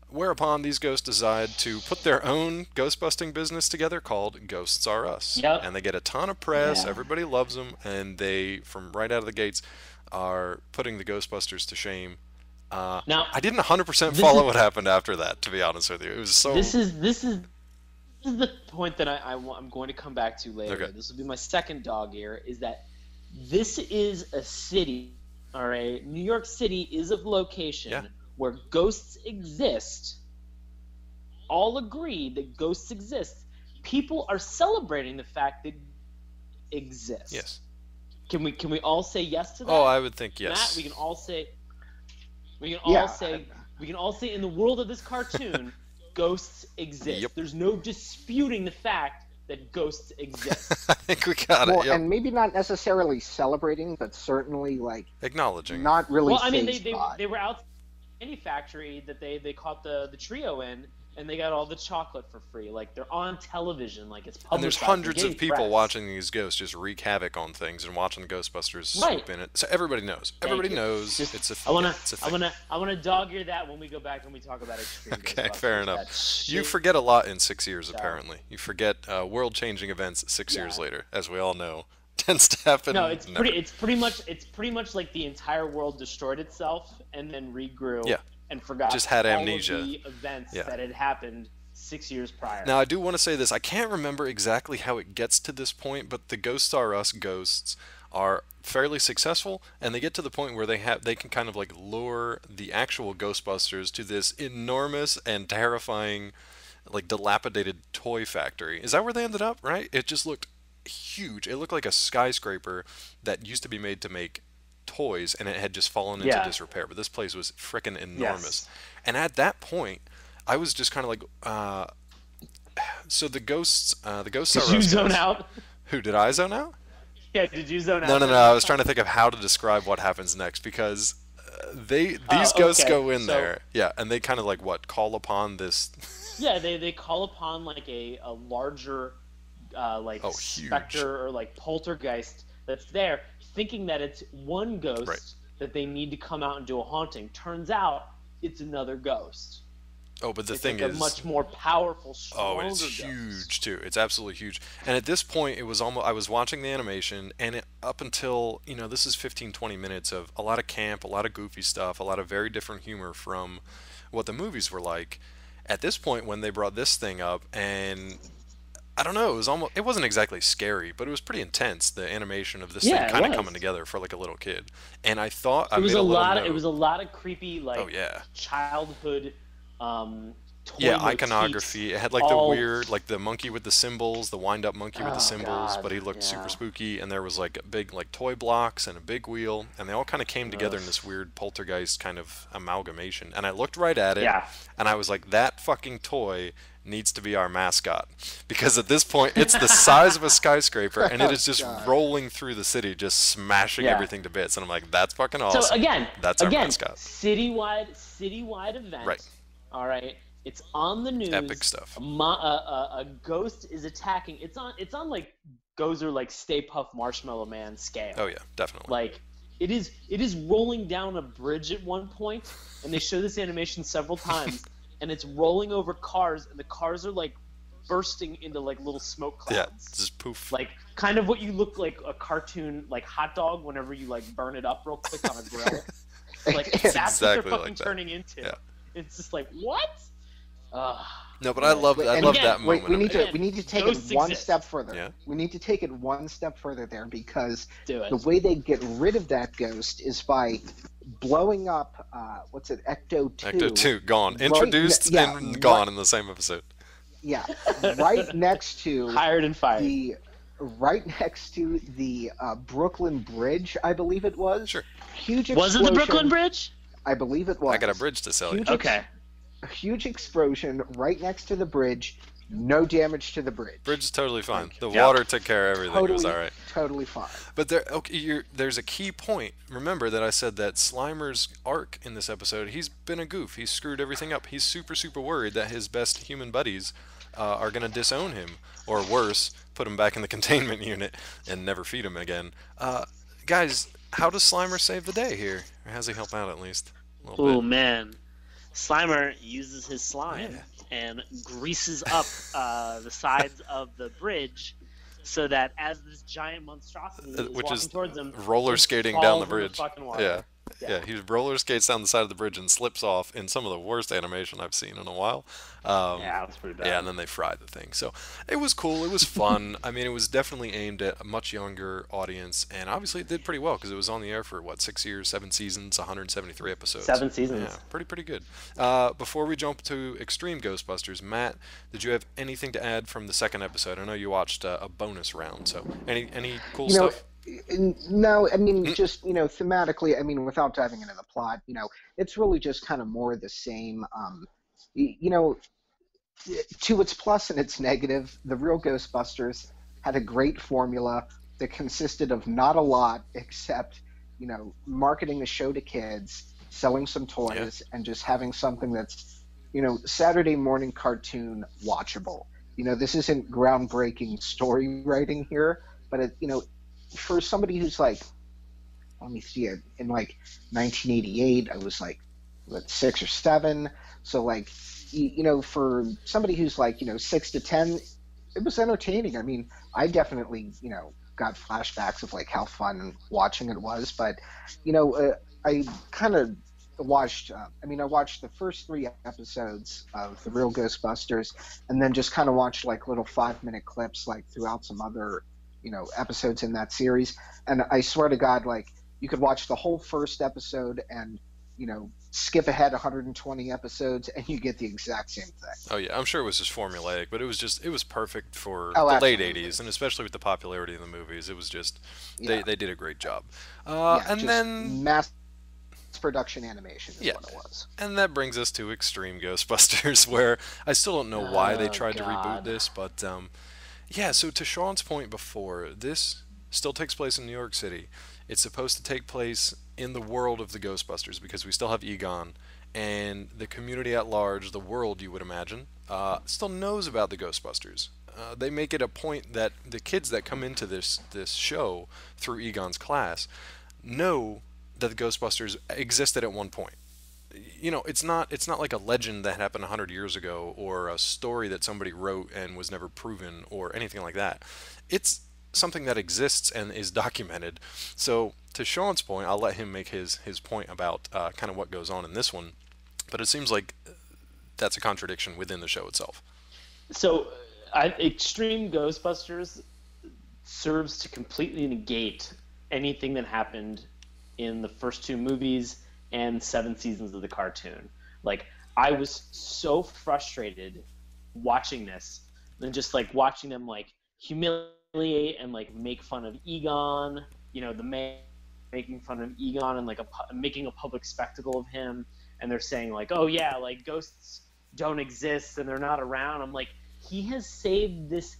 Whereupon these ghosts decide to put their own ghost-busting business together called Ghosts R Us. Yep. And they get a ton of press, Yeah. everybody loves them, and they, from right out of the gates, are putting the Ghostbusters to shame. Now I didn't 100% this follow is what happened after that, to be honest with you. It was so... this is the point that I'm going to come back to later. Okay. This will be my second dog ear. Is that this is a city, all right? New York City is a location Yeah. where ghosts exist. All agree that ghosts exist. People are celebrating the fact that they exist. Yes. Can we all say yes to that? Oh, I would think yes. Matt, we can all say. We can Yeah. all say. We can all say in the world of this cartoon, ghosts exist. Yep. There's no disputing the fact that ghosts exist. I think we got Well, it. Yep. and maybe not necessarily celebrating, but certainly like Acknowledging. not really. Well, I mean, fazed by. they were out in any factory that they caught the trio in, and they got all the chocolate for free. Like they're on television, like it's publicized. And there's they're hundreds getting of people press. watching these ghosts just wreak havoc on things and watching the Ghostbusters Right. swoop in it. So everybody knows. Everybody you. knows Just- it's a I wanna, it's a I thing. wanna dog ear that when we go back and we talk about Extreme. Okay, Ghostbusters. fair enough. That You shit- forget a lot in 6 years, So- apparently. You forget world-changing events 6 years Yeah. later, as we all know. Tends to happen. No, it's never. pretty much like the entire world destroyed itself and then regrew. Yeah. And forgot. Just had all amnesia. Of the events Yeah. that had happened 6 years prior. Now, I do want to say this. I can't remember exactly how it gets to this point, but the Ghosts R Us ghosts are fairly successful, and they get to the point where they can kind of like lure the actual Ghostbusters to this enormous and terrifying, like dilapidated toy factory. Is that where they ended up? Right? It just looked huge. It looked like a skyscraper that used to be made to make toys, and it had just fallen into Yeah. disrepair. But this place was frickin' enormous. Yes. And at that point, I was just kind of like, so the ghosts Did are you us zone ghosts. out? Who did I zone out? Yeah, did you zone out? No. I was trying to think of how to describe what happens next because these ghosts okay. go in So- there, yeah, and they kind of like call upon this. Yeah, they call upon like a larger like Oh, huge. specter or like poltergeist that's there, thinking that it's one ghost Right. that they need to come out and do a haunting. Turns out it's another ghost. Oh, but the It's thing like is, a much more powerful, stronger oh, and it's ghost. huge too. It's absolutely huge. And at this point, it was almost. I was watching the animation, and up until this is 15-20 minutes of a lot of camp, a lot of goofy stuff, a lot of very different humor from what the movies were like. At this point, when they brought this thing up, and I don't know, it wasn't exactly scary, but it was pretty intense. The animation of this Yeah, thing it kind of was. coming together for like a little kid, and I thought I It was made a little lot. note. It was a lot of creepy, like Oh yeah. childhood. Toy Yeah, motifs iconography. It had like all- the weird, like the monkey with the symbols, the wind-up monkey with the Oh, symbols, God, but he looked super yeah. spooky, and there was like big like toy blocks and a big wheel, and they all kind of came together in Ugh. this weird poltergeist kind of amalgamation. And I looked right at it, Yeah. and I was like, that fucking toy needs to be our mascot, because at this point it's the size of a skyscraper, and it is just God. rolling through the city, just smashing Yeah. everything to bits. And I'm like, that's fucking awesome. So again, That's our again, mascot. citywide event. Right. All right. It's on the news. Epic stuff. A ghost is attacking. It's on like Gozer like Stay Puft Marshmallow Man scale. Oh yeah, definitely. Like it is rolling down a bridge at one point, and they show this animation several times, and it's rolling over cars, and the cars are like bursting into like little smoke clouds. Yeah, just poof. Like kind of what you look like a cartoon like hot dog whenever you like burn it up real quick on a grill. Like that's exactly what they're fucking like that. turning into. Yeah. It's just like what? No, but I love that moment. We need to take it one exist. step further. Yeah. We need to take it one step further there, because Do it. the way they get rid of that ghost is by blowing up Ecto 2. Ecto 2 gone. Introduced and gone in the same episode. Yeah, right next to Hired and fired. Right next to the Brooklyn Bridge, I believe it was. Sure. Huge explosion. Was it the Brooklyn Bridge? I believe it was. I got a bridge to sell you. Okay. A huge explosion right next to the bridge. No damage to the bridge. Bridge is totally fine. The water took care of everything. It was all right. Totally fine. But there's a key point. Remember that I said that Slimer's arc in this episode, he's been a goof. He's screwed everything up. He's super, super worried that his best human buddies are going to disown him. Or worse, put him back in the containment unit and never feed him again. Guys, how does Slimer save the day here? Or has he helped out at least? Oh, man. Slimer uses his slime and greases up the sides of the bridge so that as this giant monstrosity is walking towards him, roller skating down the bridge. Yeah. He roller skates down the side of the bridge and slips off in some of the worst animation I've seen in a while. Yeah, that's pretty bad. Yeah, and then they fry the thing. So it was cool. It was fun. I mean, it was definitely aimed at a much younger audience, and obviously it did pretty well because it was on the air for, 6 years, 7 seasons, 173 episodes. 7 seasons. Yeah, pretty good. Before we jump to Extreme Ghostbusters, Matt, did you have anything to add from the second episode? I know you watched a bonus round, so any cool stuff? No, I mean, just, thematically, I mean, without diving into the plot, it's really just kind of more the same. To its plus and its negative, the Real Ghostbusters had a great formula that consisted of not a lot except, marketing the show to kids, selling some toys, and just having something that's, Saturday morning cartoon watchable. This isn't groundbreaking story writing here, but for somebody who's like, let me see it, in 1988, I was 6 or 7. So for somebody who's 6 to 10, it was entertaining. I mean, I definitely, got flashbacks of how fun watching it was. But, I kind of watched, I watched the first 3 episodes of The Real Ghostbusters, and then just kind of watched little 5-minute clips throughout some other episodes in that series. And I swear to God, you could watch the whole first episode and, skip ahead 120 episodes and you get the exact same thing. Oh yeah, I'm sure it was just formulaic, but it was perfect for the late 80s, and especially with the popularity of the movies, it was just, they did a great job. And then mass production animation is what it was. And that brings us to Extreme Ghostbusters, where I still don't know why they tried to reboot this, but so to Sean's point before, this still takes place in New York City. It's supposed to take place in the world of the Ghostbusters because we still have Egon, and the community at large, the world you would imagine, still knows about the Ghostbusters. They make it a point that the kids that come into this show through Egon's class know that the Ghostbusters existed at one point. It's not like a legend that happened 100 years ago, or a story that somebody wrote and was never proven, or anything like that. It's something that exists and is documented. So to Sean's point, I'll let him make his point about kind of what goes on in this one, but it seems like that's a contradiction within the show itself. So Extreme Ghostbusters serves to completely negate anything that happened in the first 2 movies and 7 seasons of the cartoon. I was so frustrated watching this, and just watching them humiliate and make fun of Egon, making fun of Egon and making a public spectacle of him, and they're saying oh yeah, ghosts don't exist and they're not around. I'm he has saved this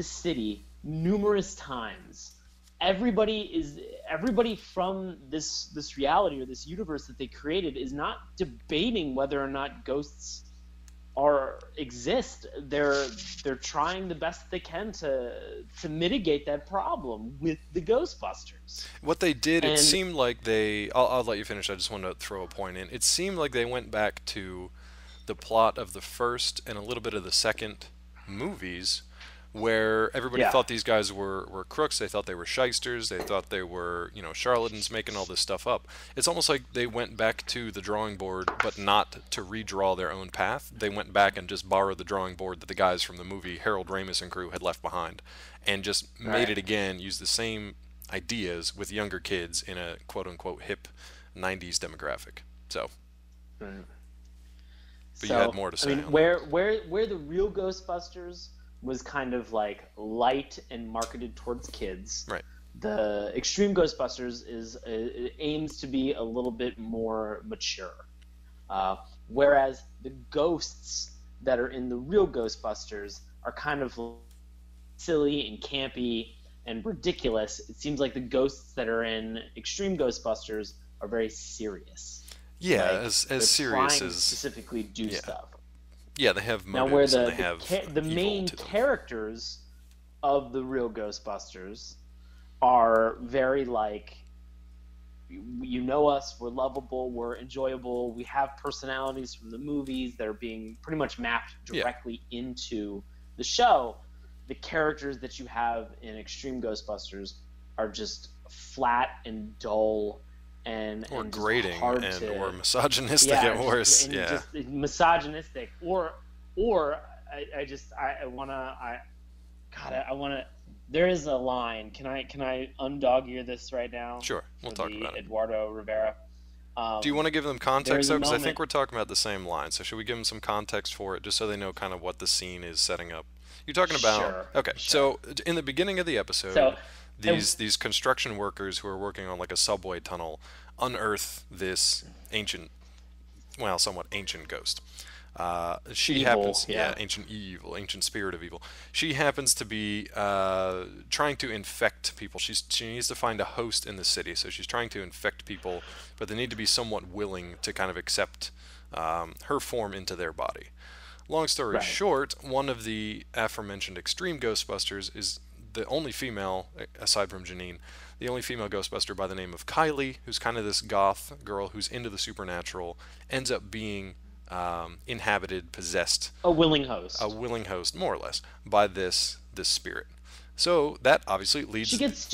city numerous times everybody from this reality or this universe that they created is not debating whether or not ghosts exist. They're trying the best they can to mitigate that problem with the Ghostbusters. What they did, it seemed like I'll let you finish. I just want to throw a point in. It seemed like they went back to the plot of the first and a little bit of the second movies, where everybody thought these guys were crooks. They thought they were shysters. They thought they were, charlatans making all this stuff up. It's almost like they went back to the drawing board, but not to redraw their own path. They went back and just borrowed the drawing board that the guys from the movie, Harold Ramis and crew, had left behind, and just made it again, used the same ideas with younger kids in a quote-unquote hip 90s demographic. So... But you had more to say. I mean, where the Real Ghostbusters was kind of like light and marketed towards kids. Right. The Extreme Ghostbusters it aims to be a little bit more mature. Whereas the ghosts that are in the Real Ghostbusters are kind of silly and campy and ridiculous. It seems like the ghosts that are in Extreme Ghostbusters are very serious. Yeah, like, as serious as specifically do stuff. Yeah, they have motives and they have the main characters of the Real Ghostbusters are very like, you know us, we're lovable, we're enjoyable, we have personalities from the movies that are being pretty much mapped directly into the show. The characters that you have in Extreme Ghostbusters are just flat and dull or grating or misogynistic at worst. Just misogynistic or I want to. There is a line. Can I undog ear this right now? Sure, we'll talk about it. Eduardo Rivera. Do you want to give them context though? Because I think we're talking about the same line. So should we give them some context for it, just so they know kind of what the scene is setting up? You're talking about. Sure, okay, sure. So in the beginning of the episode. These construction workers who are working on like a subway tunnel unearth this somewhat ancient ghost. She happens, ancient spirit of evil. She happens to be trying to infect people. She needs to find a host in the city, so she's trying to infect people, but they need to be somewhat willing to kind of accept her form into their body. Long story short, one of the aforementioned Extreme Ghostbusters is the only female, aside from Janine, the only female Ghostbuster by the name of Kylie, who's kind of this goth girl who's into the supernatural, ends up being inhabited, possessed. A willing host, more or less, by this spirit. So that obviously leads. She gets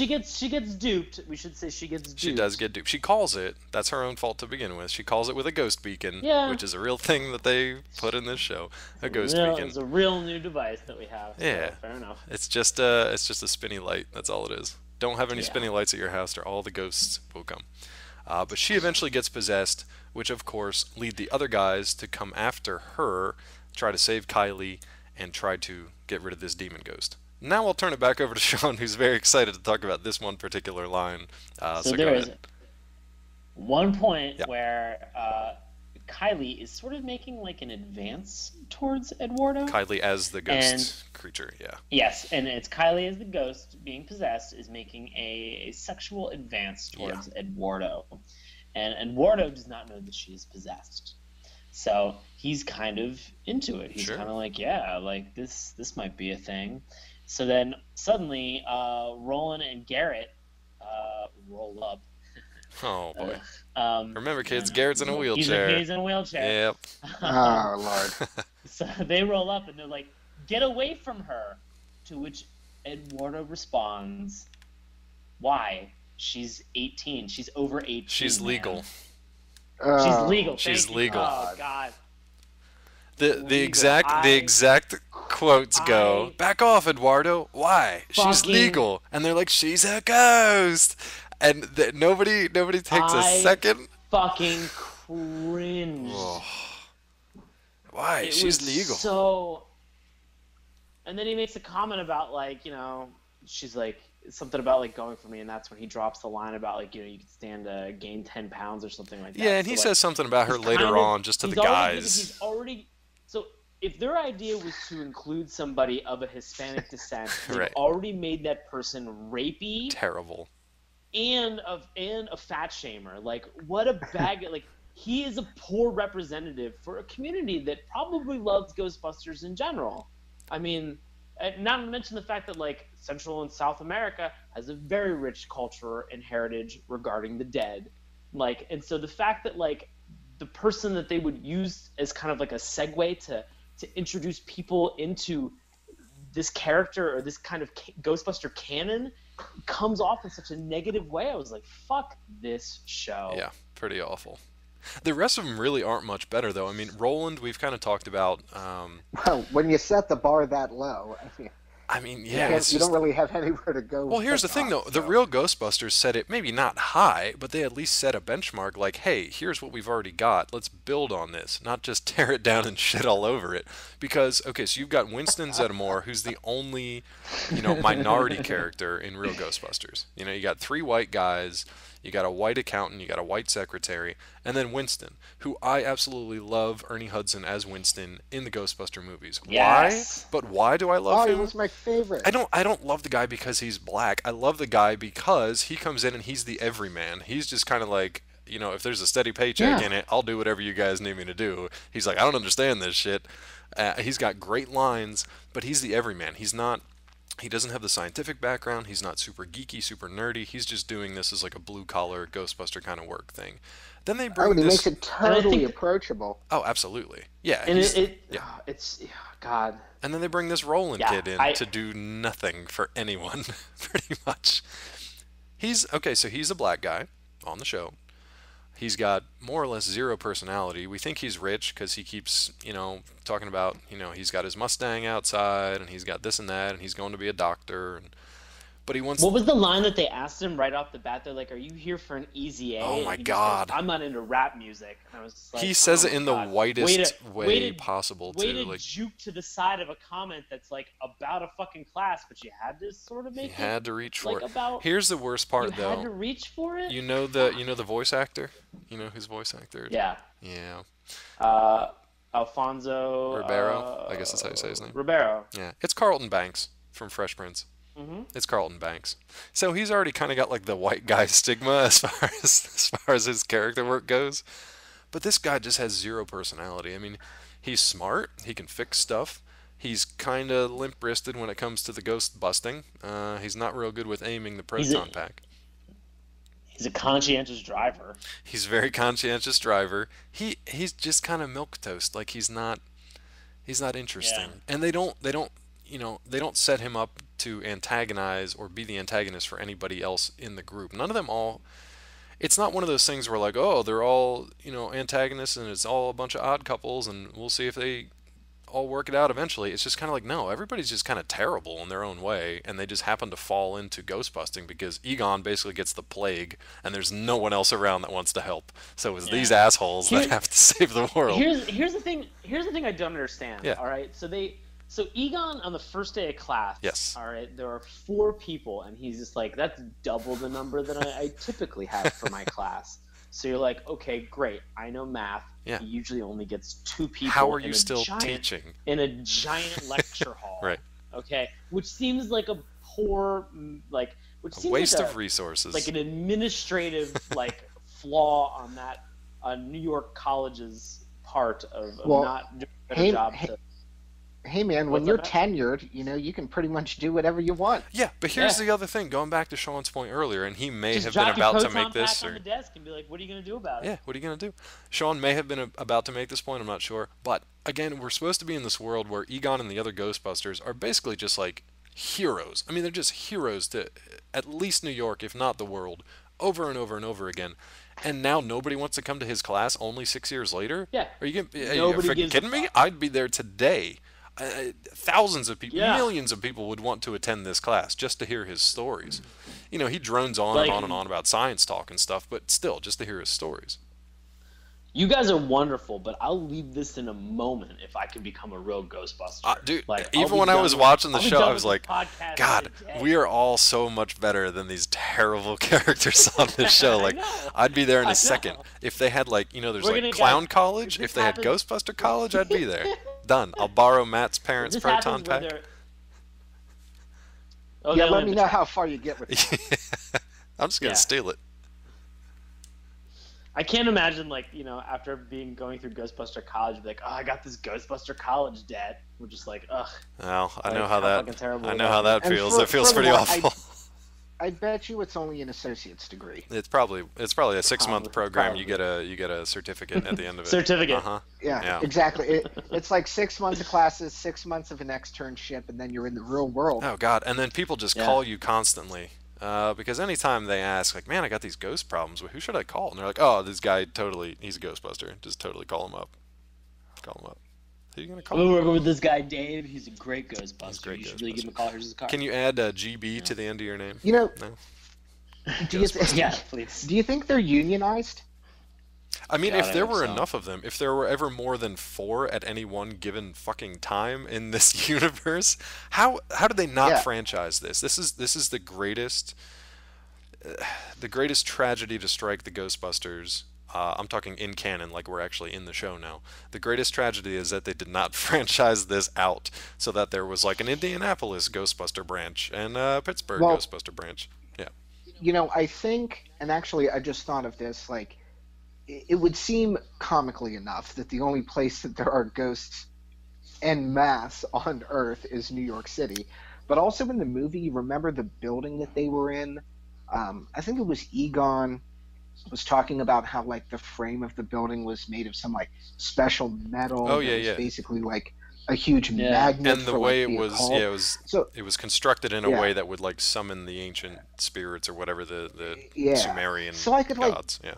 duped. We should say she gets duped. She does get duped. She calls it. That's her own fault to begin with. She calls it with a ghost beacon, which is a real thing that they put in this show. A ghost beacon. It's a real new device that we have. So fair enough. It's just a spinny light. That's all it is. Don't have any spinny lights at your house, or all the ghosts will come. But she eventually gets possessed, which of course lead the other guys to come after her, try to save Kylie, and try to get rid of this demon ghost. Now I'll turn it back over to Sean, who's very excited to talk about this one particular line. So there is one point where Kylie is sort of making like an advance towards Eduardo. Kylie as the ghost creature, Yes, and it's Kylie as the ghost being possessed is making a sexual advance towards Eduardo. And Eduardo does not know that she is possessed. So he's kind of into it. He's kind of like, like this might be a thing. So then suddenly, Roland and Garrett roll up. Oh boy! Remember, kids, Garrett's in a wheelchair. He's in a wheelchair. Yep. Oh Lord! So they roll up and they're like, "Get away from her!" To which Eduardo responds, "Why? She's 18. She's over 18. She's legal. She's legal. She's legal. Oh God." The exact quotes go, "Back off, Eduardo. Why? She's legal." And they're like, "She's a ghost." And nobody takes a second. Fucking cringe. Why? She's legal. So. And then he makes a comment about she's like something about like going for me, and that's when he drops the line about like you could stand to gain 10 pounds or something like that. Yeah, and he says something about her later on, just to the guys. He's already. So if their idea was to include somebody of a Hispanic descent, they've Right. already made that person rapey, Terrible. and a fat shamer. Like, what a bag! Like, he is a poor representative for a community that probably loves Ghostbusters in general. I mean, not to mention the fact that like Central and South America has a very rich culture and heritage regarding the dead. Like, and so the fact that like the person that they would use as kind of like a segue to introduce people into this character or this kind of Ghostbuster canon comes off in such a negative way. I was like, fuck this show. Yeah, pretty awful. The rest of them really aren't much better, though. I mean, Roland, we've kind of talked about. Well, when you set the bar that low, Yeah, you don't really have anywhere to go. Well, here's the thing, though. The Real Ghostbusters set it maybe not high, but they at least set a benchmark. Like, hey, here's what we've already got. Let's build on this, not just tear it down and shit all over it. Because, okay, so you've got Winston Zeddemore, who's the only, minority character in Real Ghostbusters. You got 3 white guys. You got a white accountant, you got a white secretary, and then Winston, who I absolutely love Ernie Hudson as Winston in the Ghostbuster movies. Yes. Why? But why do I love him? He was my favorite. I don't love the guy because he's black. I love the guy because he comes in and he's the everyman. He's just kind of like, if there's a steady paycheck in it, I'll do whatever you guys need me to do. He's like, I don't understand this shit. He's got great lines, but he's the everyman. He doesn't have the scientific background. He's not super geeky, super nerdy. He's just doing this as like a blue-collar Ghostbuster kind of work thing. Then they bring and he this... makes it totally approachable. Oh, absolutely. Yeah. And it's God. And then they bring this Roland kid in to do nothing for anyone, pretty much. So he's a black guy on the show. He's got more or less zero personality. We think he's rich because he keeps, talking about, he's got his Mustang outside and he's got this and that and he's going to be a doctor. But he wants. What was the line that they asked him right off the bat? They're like, "Are you here for an easy A?" Oh my And God! Goes, I'm not into rap music. And I was just like, he says it in the whitest way possible. too. Way to juke to the side of a comment that's like about a fucking class, but you had to sort of make it. You had to reach for it. Here's the worst part, though. You had to reach for it. You know the voice actor. You know whose voice actor? Yeah. Yeah. Alfonso Ribeiro. I guess that's how you say his name. Ribeiro. Yeah, it's Carlton Banks from Fresh Prince. Mm-hmm. It's Carlton Banks. So he's already kind of got like the white guy stigma as far as his character work goes. But this guy just has zero personality. I mean, he's smart. He can fix stuff. He's kind of limp-wristed when it comes to the ghost busting. He's not real good with aiming the proton pack. He's a conscientious driver. He's a very conscientious driver. He's just kind of milquetoast. Like he's not interesting. Yeah. And they don't set him up to antagonize or be the antagonist for anybody else in the group. None of them all. It's not one of those things where like, oh, they're all antagonists and it's all a bunch of odd couples and we'll see if they all work it out eventually. It's just kind of like, no, everybody's just kind of terrible in their own way, and they just happen to fall into ghost busting because Egon basically gets the plague and there's no one else around that wants to help. So it's these assholes that have to save the world. Here's the thing I don't understand. Yeah. All right. So Egon on the first day of class. Yes. All right. There are 4 people, and he's just like, that's double the number that I typically have for my class. So you're like, okay, great. I know math. Yeah. He usually only gets 2 people. How are you still teaching? In a giant lecture hall. Right. Okay. Which seems like a poor, a waste of resources. Like an administrative, flaw on that New York College's part of not doing a better job. Hey man, when you're tenured, you can pretty much do whatever you want. Yeah, but here's the other thing. Going back to Sean's point earlier, and he may have been about to make this. On the desk and be like, what are you going to do about it? Yeah, what are you going to do? Sean may have been about to make this point. I'm not sure, but again, we're supposed to be in this world where Egon and the other Ghostbusters are basically just like heroes. I mean, they're just heroes to at least New York, if not the world, over and over and over again. And now nobody wants to come to his class only 6 years later? Yeah. Are you kidding me? I'd be there today. Thousands of people, millions of people would want to attend this class just to hear his stories. He drones on and on and on about science talk and stuff, but still, just to hear his stories. You guys are wonderful, but I'll leave this in a moment if I can become a real Ghostbuster. Dude, even when I was watching the show, I was like, God, we are all so much better than these terrible characters on this show. Like, I'd be there in a second. If they had, there's Clown College. If they had Ghostbuster College, I'd be there. Done. I'll borrow Matt's parents' This proton happens where pack. they're. Oh, Yeah, they let only me have know the how far you get with that. I'm just gonna Yeah. steal it. I can't imagine, like, after going through Ghostbuster College, be like, oh, I got this Ghostbuster College debt. We're just like, ugh. Well, I Like, know how fucking terrible I would know that how be? that And feels. That feels pretty furthermore, awful. I bet you it's only an associate's degree. It's probably a 6-month program. You Probably. get a certificate at the end of it. Certificate. Uh-huh. Yeah, Yeah. exactly. It's like 6 months of classes, 6 months of an externship, and then you're in the real world. Oh God! And then people just Yeah. call you constantly because anytime they ask, like, "Man, I got these ghost problems. Who should I call?" And they're like, "Oh, this guy he's a Ghostbuster. Just totally call him up. Call him up. Who are you gonna I'm call? gonna work with this guy Dave. He's a great Ghostbuster. He's a great You should really give him a Ghostbuster. call. Here's his card. Can you add GB to the end of your name? You know, No. do you, Yeah, please. do you think they're unionized? I mean, God, if I there hope were so. enough of them, if there were ever more than 4 at any one given fucking time in this universe, how do they not Yeah. franchise this? This is the greatest tragedy to strike the Ghostbusters. I'm talking in canon, like we're actually in the show now. The greatest tragedy is that they did not franchise this out, so that there was like an Indianapolis Ghostbuster branch and a Pittsburgh Well- Ghostbuster branch. Yeah. You know, I think, and actually I just thought of this, like, it would seem comically enough that the only place that there are ghosts en masse on Earth is New York City. But also in the movie, remember the building that they were in? I think it was Egon was talking about how, like, the frame of the building was made of some, like, special metal. Oh, that yeah, was yeah. basically like a huge Yeah. magnet. And the for, way like, it the was, occult. yeah, So it was constructed in a Yeah. way that would like summon the ancient spirits or whatever the Yeah. Sumerian So I could, like, gods. Yeah.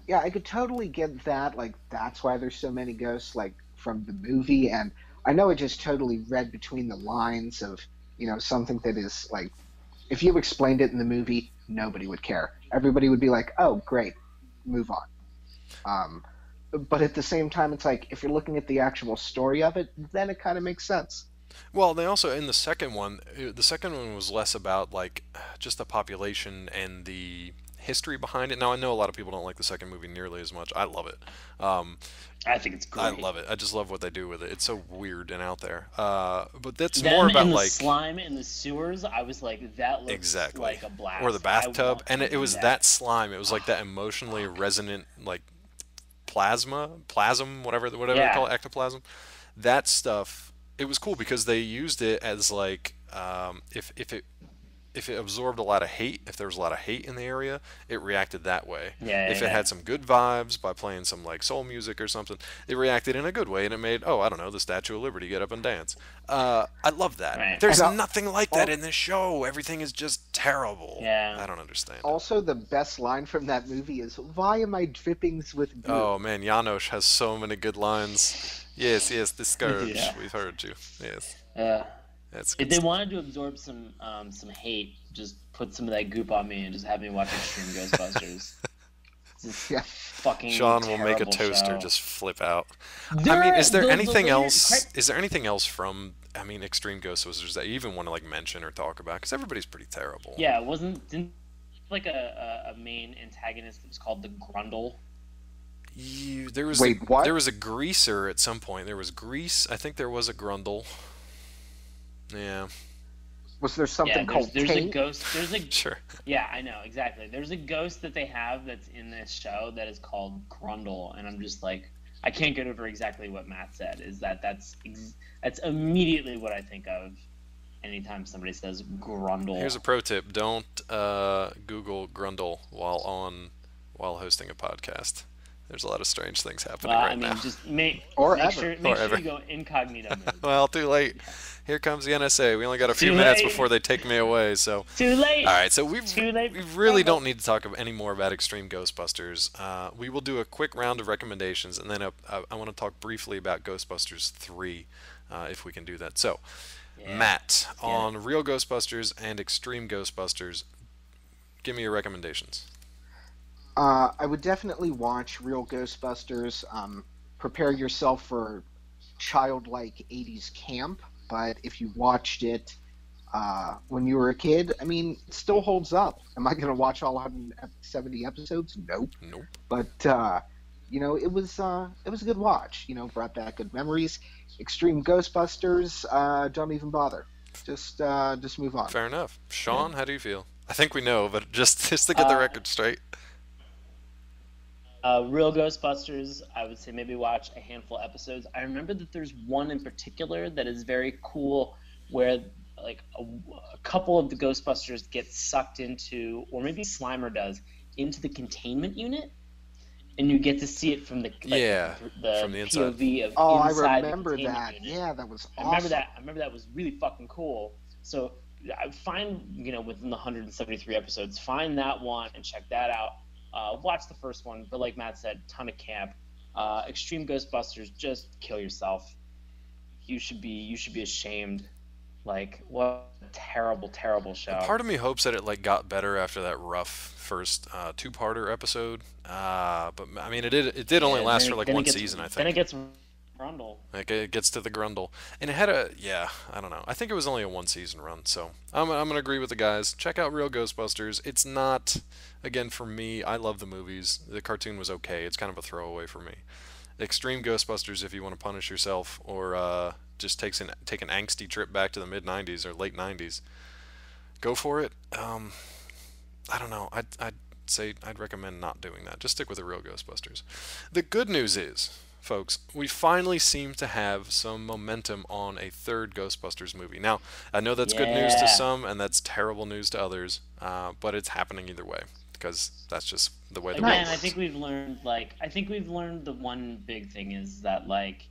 yeah, I could totally get that. Like, that's why there's so many ghosts, like, from the movie. And I know I just totally read between the lines of, something that is, like, if you explained it in the movie, nobody would care. Everybody would be like, oh, great, move on. But at the same time, it's like, if you're looking at the actual story of it, then it kind of makes sense. Well, they also in the second one was less about like just the population and the history behind it. Now I know a lot of people don't like the second movie nearly as much. I love it. I think it's great. I love it. I just love what they do with it. It's so weird and out there. But that's Them more about and the like slime in the sewers. I was like, that looks exactly like a blast. or the I bathtub, want and to it do was that slime. It was like that emotionally resonant like plasm, whatever they Yeah. call it, ectoplasm. That stuff. It was cool because they used it as like if it absorbed a lot of hate, if there was a lot of hate in the area, it reacted that way. Yeah, If it yeah. had some good vibes by playing some like soul music or something, it reacted in a good way, and it made I don't know, the Statue of Liberty get up and dance. I love that. Right. There's And, nothing like that in this show. Everything is just terrible. Yeah. I don't understand. Also, the best line from that movie is, why am I drippings with goo? Oh man, Janosch has so many good lines. Yes, the scourge. Yeah. We've heard you. Yes, that's If good they stuff. wanted to absorb some hate, just put some of that goop on me and just have me watch Extreme Ghostbusters. It's Yeah. fucking Sean will make a terrible toaster show. just flip out. There- I mean, is there the anything later- else? Is there anything else from Extreme Ghostbusters that you even want to like mention or talk about? Because everybody's pretty terrible. Yeah, didn't like a main antagonist that was called the Grundle. There was Wait, what? There was a greaser at some point. There was grease. I think there was a Grundle. Yeah, Was there something Yeah, called there's a taint? ghost. There's a sure. Yeah, I know exactly. There's a ghost that they have that's in this show that is called Grundle, and I'm just like, I can't get over exactly what Matt said. Is that's immediately what I think of anytime somebody says Grundle. Here's a pro tip: don't Google Grundle while hosting a podcast. There's a lot of strange things happening Well, right I mean, now. just make Or make ever. sure Or make ever. sure you go incognito mode. Well, too late. Here comes the NSA. We only got a few Too minutes late. before they take me away. So, Too late. all right. So Too late. we really don't need to talk any more about Extreme Ghostbusters. We will do a quick round of recommendations, and then I want to talk briefly about Ghostbusters 3, if we can do that. So, Yeah. Matt, on Real Ghostbusters and Extreme Ghostbusters, give me your recommendations. I would definitely watch Real Ghostbusters. Prepare yourself for childlike 80s camp, but if you watched it when you were a kid, I mean, it still holds up. Am I going to watch all 170 episodes? Nope. Nope. But it was a good watch. Brought back good memories. Extreme Ghostbusters, don't even bother. Just move on. Fair enough. Sean, how do you feel? I think we know, but just to get the Uh, record straight. Real Ghostbusters, I would say maybe watch a handful of episodes. I remember that there's one in particular that is very cool where like a couple of the Ghostbusters get sucked into, or maybe Slimer does, into the containment unit, and you get to see it from the from the inside. POV of Oh, inside I remember the that. containment unit. Yeah, that was awesome. I remember that was really fucking cool. So I find, within the 173 episodes, find that one and check that out. Watch the first one, but like Matt said, ton of camp. Extreme Ghostbusters, just kill yourself. You should be ashamed. Like, what a terrible, terrible show. Part of me hopes that it got better after that rough first two-parter episode. But I mean, it did only last for like one season, I think. Then it gets grundle. Like it gets to the grundle, and it had I don't know. I think it was only a one-season run, so I'm gonna agree with the guys. Check out Real Ghostbusters. It's not, again, for me. I love the movies. The cartoon was okay. It's kind of a throwaway for me. Extreme Ghostbusters, if you want to punish yourself, or just take an angsty trip back to the mid '90s or late '90s, go for it. I don't know. I'd say I'd recommend not doing that. Just stick with the Real Ghostbusters. The good news is, folks, we finally seem to have some momentum on a third Ghostbusters movie. Now, I know that's good news to some, and that's terrible news to others, but it's happening either way, because that's just the way the world Again, works. I think we've learned the one big thing is that, like,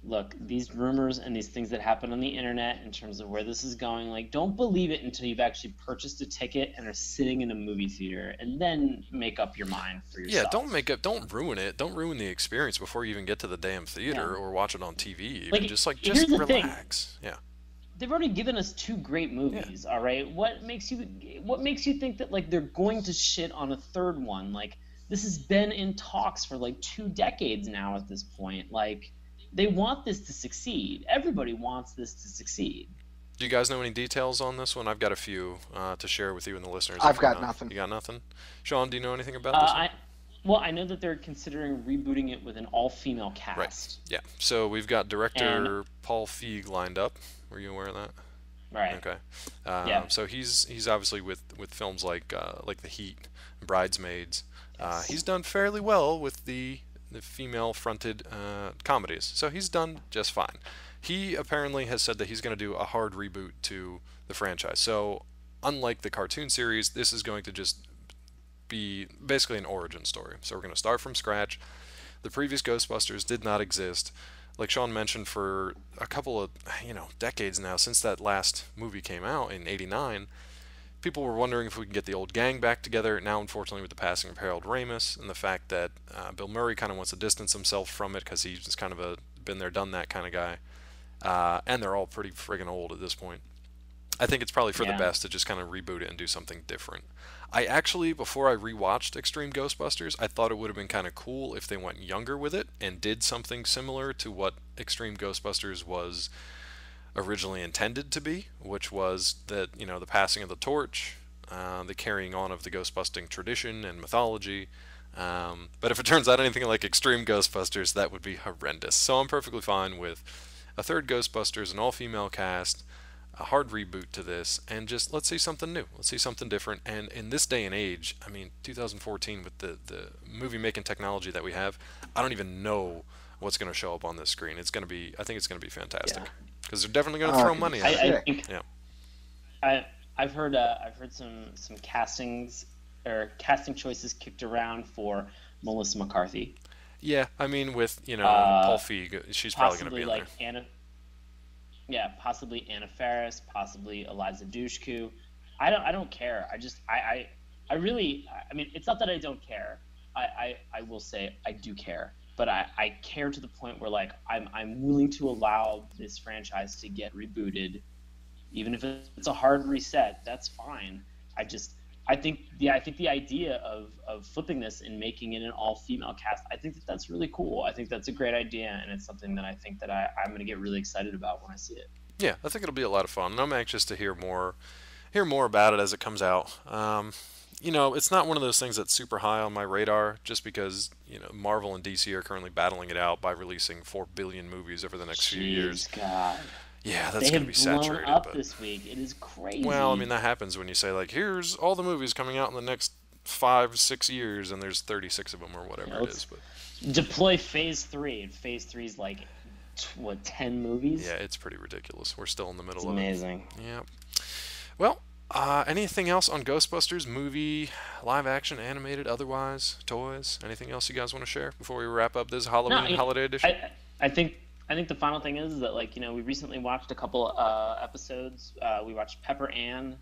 look, these rumors and these things that happen on the internet in terms of where this is going, like, don't believe it until you've actually purchased a ticket and are sitting in a movie theater, and then make up your mind for yourself. Yeah, don't ruin it. Don't ruin the experience before you even get to the damn theater or watch it on TV. Even. Like, just here's the relax. Yeah. They've already given us two great movies, all right? What makes you think that, like, they're going to shit on a third one? Like, this has been in talks for like 2 decades now at this point. Like, they want this to succeed. Everybody wants this to succeed. Do you guys know any details on this one? I've got a few to share with you and the listeners. I've got nothing. You got nothing? Sean, do you know anything about this one? I know that they're considering rebooting it with an all-female cast. Right. Yeah. So we've got director Paul Feig lined up. Were you aware of that? Right. Okay. Yeah. So he's obviously with films like The Heat, Bridesmaids. He's done fairly well with the female-fronted comedies, so he's done just fine. He apparently has said that he's going to do a hard reboot to the franchise. So, unlike the cartoon series, this is going to just be basically an origin story. So we're going to start from scratch. The previous Ghostbusters did not exist. Like Sean mentioned, for a couple of decades now, since that last movie came out in '89, people were wondering if we can get the old gang back together. Now, unfortunately, with the passing of Harold Ramis and the fact that Bill Murray kind of wants to distance himself from it because he's just kind of a been there, done that kind of guy, and they're all pretty friggin' old at this point. I think it's probably for the best to just kind of reboot it and do something different. I actually, before I rewatched Extreme Ghostbusters, I thought it would have been kind of cool if they went younger with it and did something similar to what Extreme Ghostbusters was originally intended to be, which was that, the passing of the torch, the carrying on of the ghost-busting tradition and mythology. But if it turns out anything like Extreme Ghostbusters, that would be horrendous. So I'm perfectly fine with a third Ghostbusters, an all-female cast, a hard reboot to this, and just let's see something new. Let's see something different. And in this day and age, 2014, with the movie-making technology that we have, I don't even know what's going to show up on this screen. I think it's going to be fantastic. Because they're definitely going to throw money at it. I think, I've heard some castings or casting choices kicked around for Melissa McCarthy. Yeah, with Paul Feig, she's probably going to be in there. Possibly Anna Faris, possibly Eliza Dushku. I don't care. I really, it's not that I don't care. I will say I do care. But I care to the point where, like, I'm willing to allow this franchise to get rebooted, even if it's a hard reset. That's fine. I think the idea of flipping this and making it an all-female cast, I think that's really cool. I think that's a great idea, and it's something that I think that I'm going to get really excited about when I see it. Yeah, I think it'll be a lot of fun, and I'm anxious to hear more about it as it comes out. it's not one of those things that's super high on my radar, just because Marvel and DC are currently battling it out by releasing 4 billion movies over the next few years. God. Yeah, that's going to be saturated. They have blown up this week. It is crazy. Well, I mean, that happens when you say, like, here's all the movies coming out in the next 5-6 years, and there's 36 of them or whatever it is. But deploy Phase 3, and Phase 3 is like, 10 movies? Yeah, it's pretty ridiculous. We're still in the middle of it. It's amazing. Yeah. Well, anything else on Ghostbusters? Movie, live action, animated, otherwise, toys? Anything else you guys want to share before we wrap up this Halloween holiday edition? I think the final thing is that, like, we recently watched a couple episodes. We watched Pepper Ann,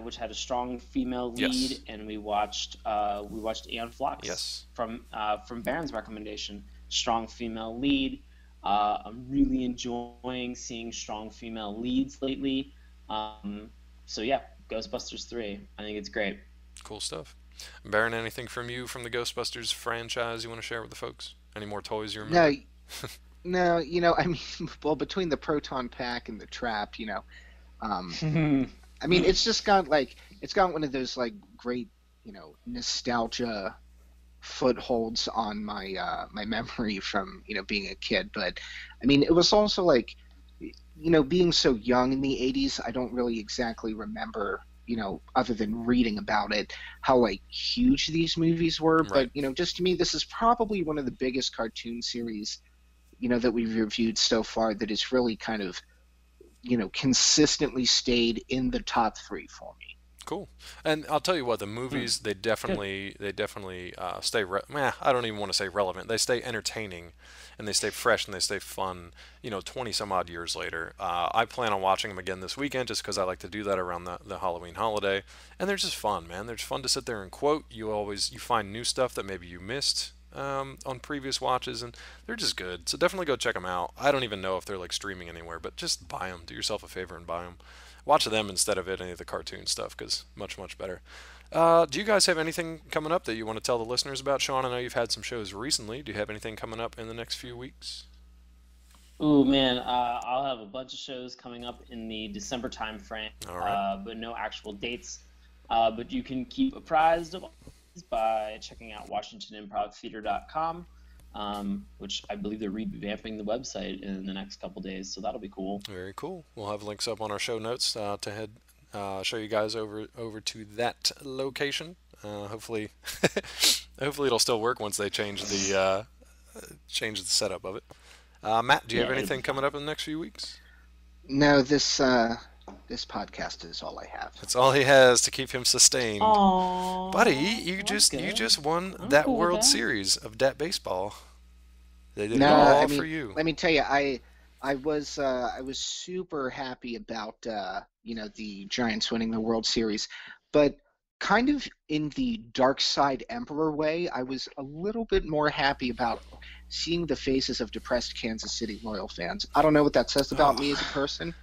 which had a strong female lead, and we watched Aeon Flux from Baron's recommendation. Strong female lead. I'm really enjoying seeing strong female leads lately. So yeah, Ghostbusters 3. I think it's great. Cool stuff. Baron, anything from you from the Ghostbusters franchise you want to share with the folks? Any more toys you remember? No, I mean, well, between the proton pack and the trap, I mean, it's just got one of those like great, nostalgia footholds on my my memory from being a kid. But I mean, it was also like, being so young in the 80s, I don't really exactly remember, other than reading about it, how like huge these movies were. Right. But just to me, this is probably one of the biggest cartoon series that we've reviewed so far that has really kind of consistently stayed in the top 3 for me. Cool. And I'll tell you what, the movies, they definitely stay I don't even want to say relevant. They stay entertaining, and they stay fresh, and they stay fun 20 some odd years later. I plan on watching them again this weekend just because I like to do that around the Halloween holiday, and they're just fun, man. They're just fun to sit there and quote. You find new stuff that maybe you missed on previous watches, and they're just good. So definitely go check them out. I don't even know if they're like streaming anywhere, but just buy them. Do yourself a favor and buy them. Watch them instead of any of the cartoon stuff, because much better. Do you guys have anything coming up that you want to tell the listeners about? Sean, I know you've had some shows recently. Do you have anything coming up in the next few weeks? Ooh, man, I'll have a bunch of shows coming up in the December time frame, All right. But no actual dates. But you can keep apprised of all these by checking out WashingtonImprovTheater.com, which I believe they're revamping the website in the next couple days, so that'll be cool. Very cool. We'll have links up on our show notes to head show you guys over to that location. Hopefully it'll still work once they change the setup of it. Matt, do you have anything coming up in the next few weeks? No, this podcast is all I have. That's all he has to keep him sustained. Aww, buddy, you just won that cool World with that. Series of Dat Baseball. They did it No, all I mean, for you. let me tell you, I was super happy about the Giants winning the World Series, but kind of in the Dark Side Emperor way, I was a little bit more happy about seeing the faces of depressed Kansas City Royal fans. I don't know what that says about me as a person.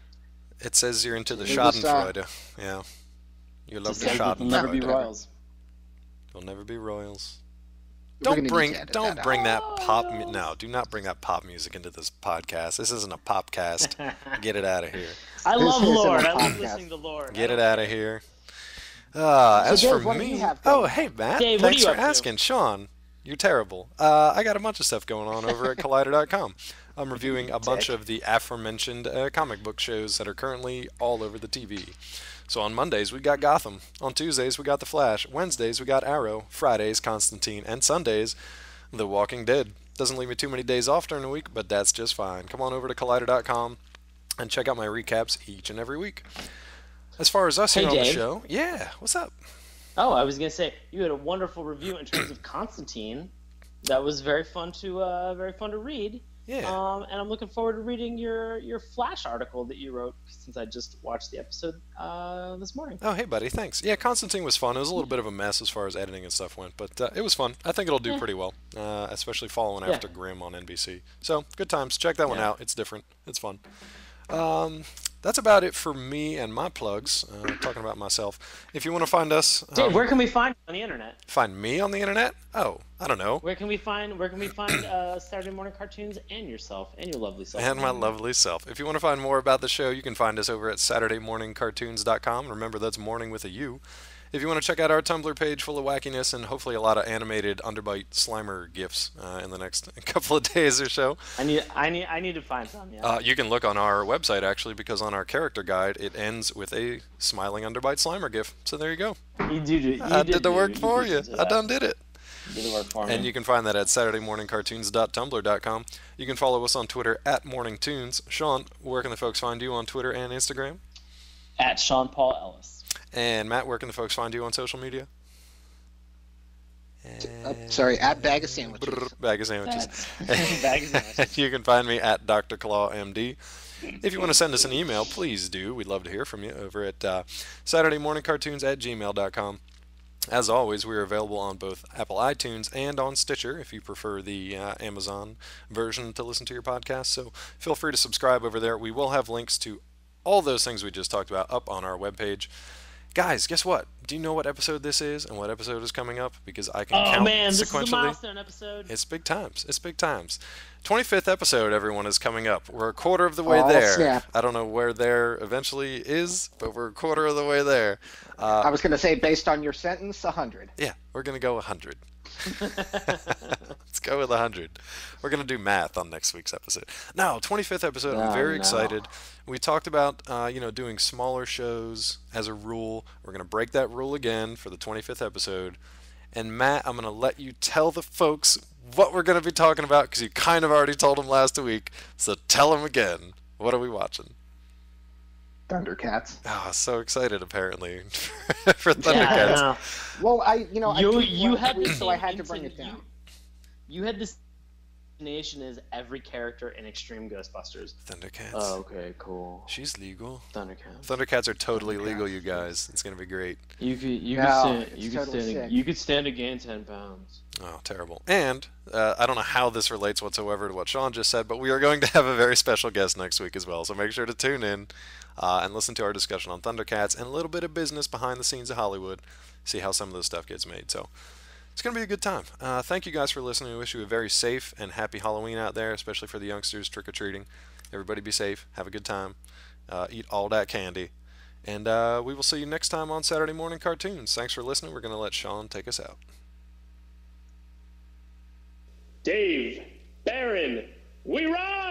It says you're into the It was, Schadenfreude. Yeah. You love the They'll never be Schadenfreude. Royals. You'll never be Royals. We're Don't gonna need to edit don't that bring out. that pop. No, do not bring that pop music into this podcast. This isn't a popcast. Get it out of here. I love isn't a Lord. I love podcast. listening to Lord. Get it out of here. As Dave, for what do you me, have going? oh hey Matt, Dave, what are thanks you for up to? asking. Sean, you're terrible. I got a bunch of stuff going on over at Collider.com. I'm reviewing a bunch of the aforementioned comic book shows that are currently all over the TV. So on Mondays we got Gotham, on Tuesdays we got The Flash, Wednesdays we got Arrow, Fridays Constantine, and Sundays The Walking Dead. Doesn't leave me too many days off during the week, but that's just fine. Come on over to Collider.com and check out my recaps each and every week. As far as us Hey, here on the Dave. show, yeah, what's up? Oh, I was gonna say you had a wonderful review in terms of Constantine. That was very fun to read. Yeah. And I'm looking forward to reading your Flash article that you wrote since I just watched the episode this morning. Oh, hey, buddy, thanks. Yeah, Constantine was fun. It was a little bit of a mess as far as editing and stuff went, but it was fun. I think it'll do pretty well, especially following after Grimm on NBC. So, good times. Check that one out. It's different. It's fun. That's about it for me and my plugs. Talking about myself. If you want to find us, Dave, where can we find you on the internet? find me on the internet. Oh, I don't know. Where can we find Saturday Morning Cartoons and yourself and your lovely self? And my lovely self. If you want to find more about the show, you can find us over at SaturdayMourningCartoons.com. Remember, that's morning with a U. if you want to check out our Tumblr page full of wackiness and hopefully a lot of animated Underbite Slimer gifs in the next couple of days or so. I need to find some. Yeah. You can look on our website actually, because on our character guide it ends with a smiling Underbite Slimer gif. So there you go. You did the work for you. I done did it. You did the work for me. And you can find that at SaturdayMorningCartoons.tumblr.com. You can follow us on Twitter at MorningToons. Sean, where can the folks find you on Twitter and Instagram? At Sean Paul Ellis. And Matt, where can the folks find you on social media? Sorry, at Bag of Sandwiches. Bag of Sandwiches. Bag of Sandwiches. You can find me at Dr. Claw MD. If you want to send us an email, please do. We'd love to hear from you over at SaturdayMorningCartoons@gmail.com. As always, we are available on both Apple iTunes and on Stitcher if you prefer the Amazon version to listen to your podcast. So feel free to subscribe over there. We will have links to all those things we just talked about up on our webpage. Guys, guess what? Do you know what episode this is and what episode is coming up? Because I can count man, this sequentially. is a milestone episode. It's big times. It's big times. 25th episode, everyone, is coming up. We're a quarter of the way there. Snap. I don't know where there eventually is, but we're a quarter of the way there. I was going to say, based on your sentence, 100. Yeah, we're going to go 100. Let's go with 100. We're going to do math on next week's episode. No, 25th episode. I'm very excited. We talked about, doing smaller shows as a rule. We're going to break that rule again for the 25th episode. And Matt, I'm going to let you tell the folks what we're going to be talking about, because you kind of already told them last week. So tell them again. What are we watching? Thundercats. Oh, so excited apparently for Thundercats. Yeah, Well, I had this so I had to bring it down. You had this nation as every character in Extreme Ghostbusters. Thundercats. Oh, okay, cool. She's legal. Thundercats. Thundercats are totally legal, you guys. It's gonna be great. You could stand to gain 10 pounds. Oh, terrible. And I don't know how this relates whatsoever to what Sean just said, but we are going to have a very special guest next week as well. So make sure to tune in and listen to our discussion on Thundercats and a little bit of business behind the scenes of Hollywood. See how some of this stuff gets made. So it's going to be a good time. Thank you guys for listening. We wish you a very safe and happy Halloween out there, especially for the youngsters trick-or-treating. Everybody be safe. Have a good time. Eat all that candy. And we will see you next time on Saturday Morning Cartoons. Thanks for listening. We're going to let Sean take us out. Dave, Baron, we ride!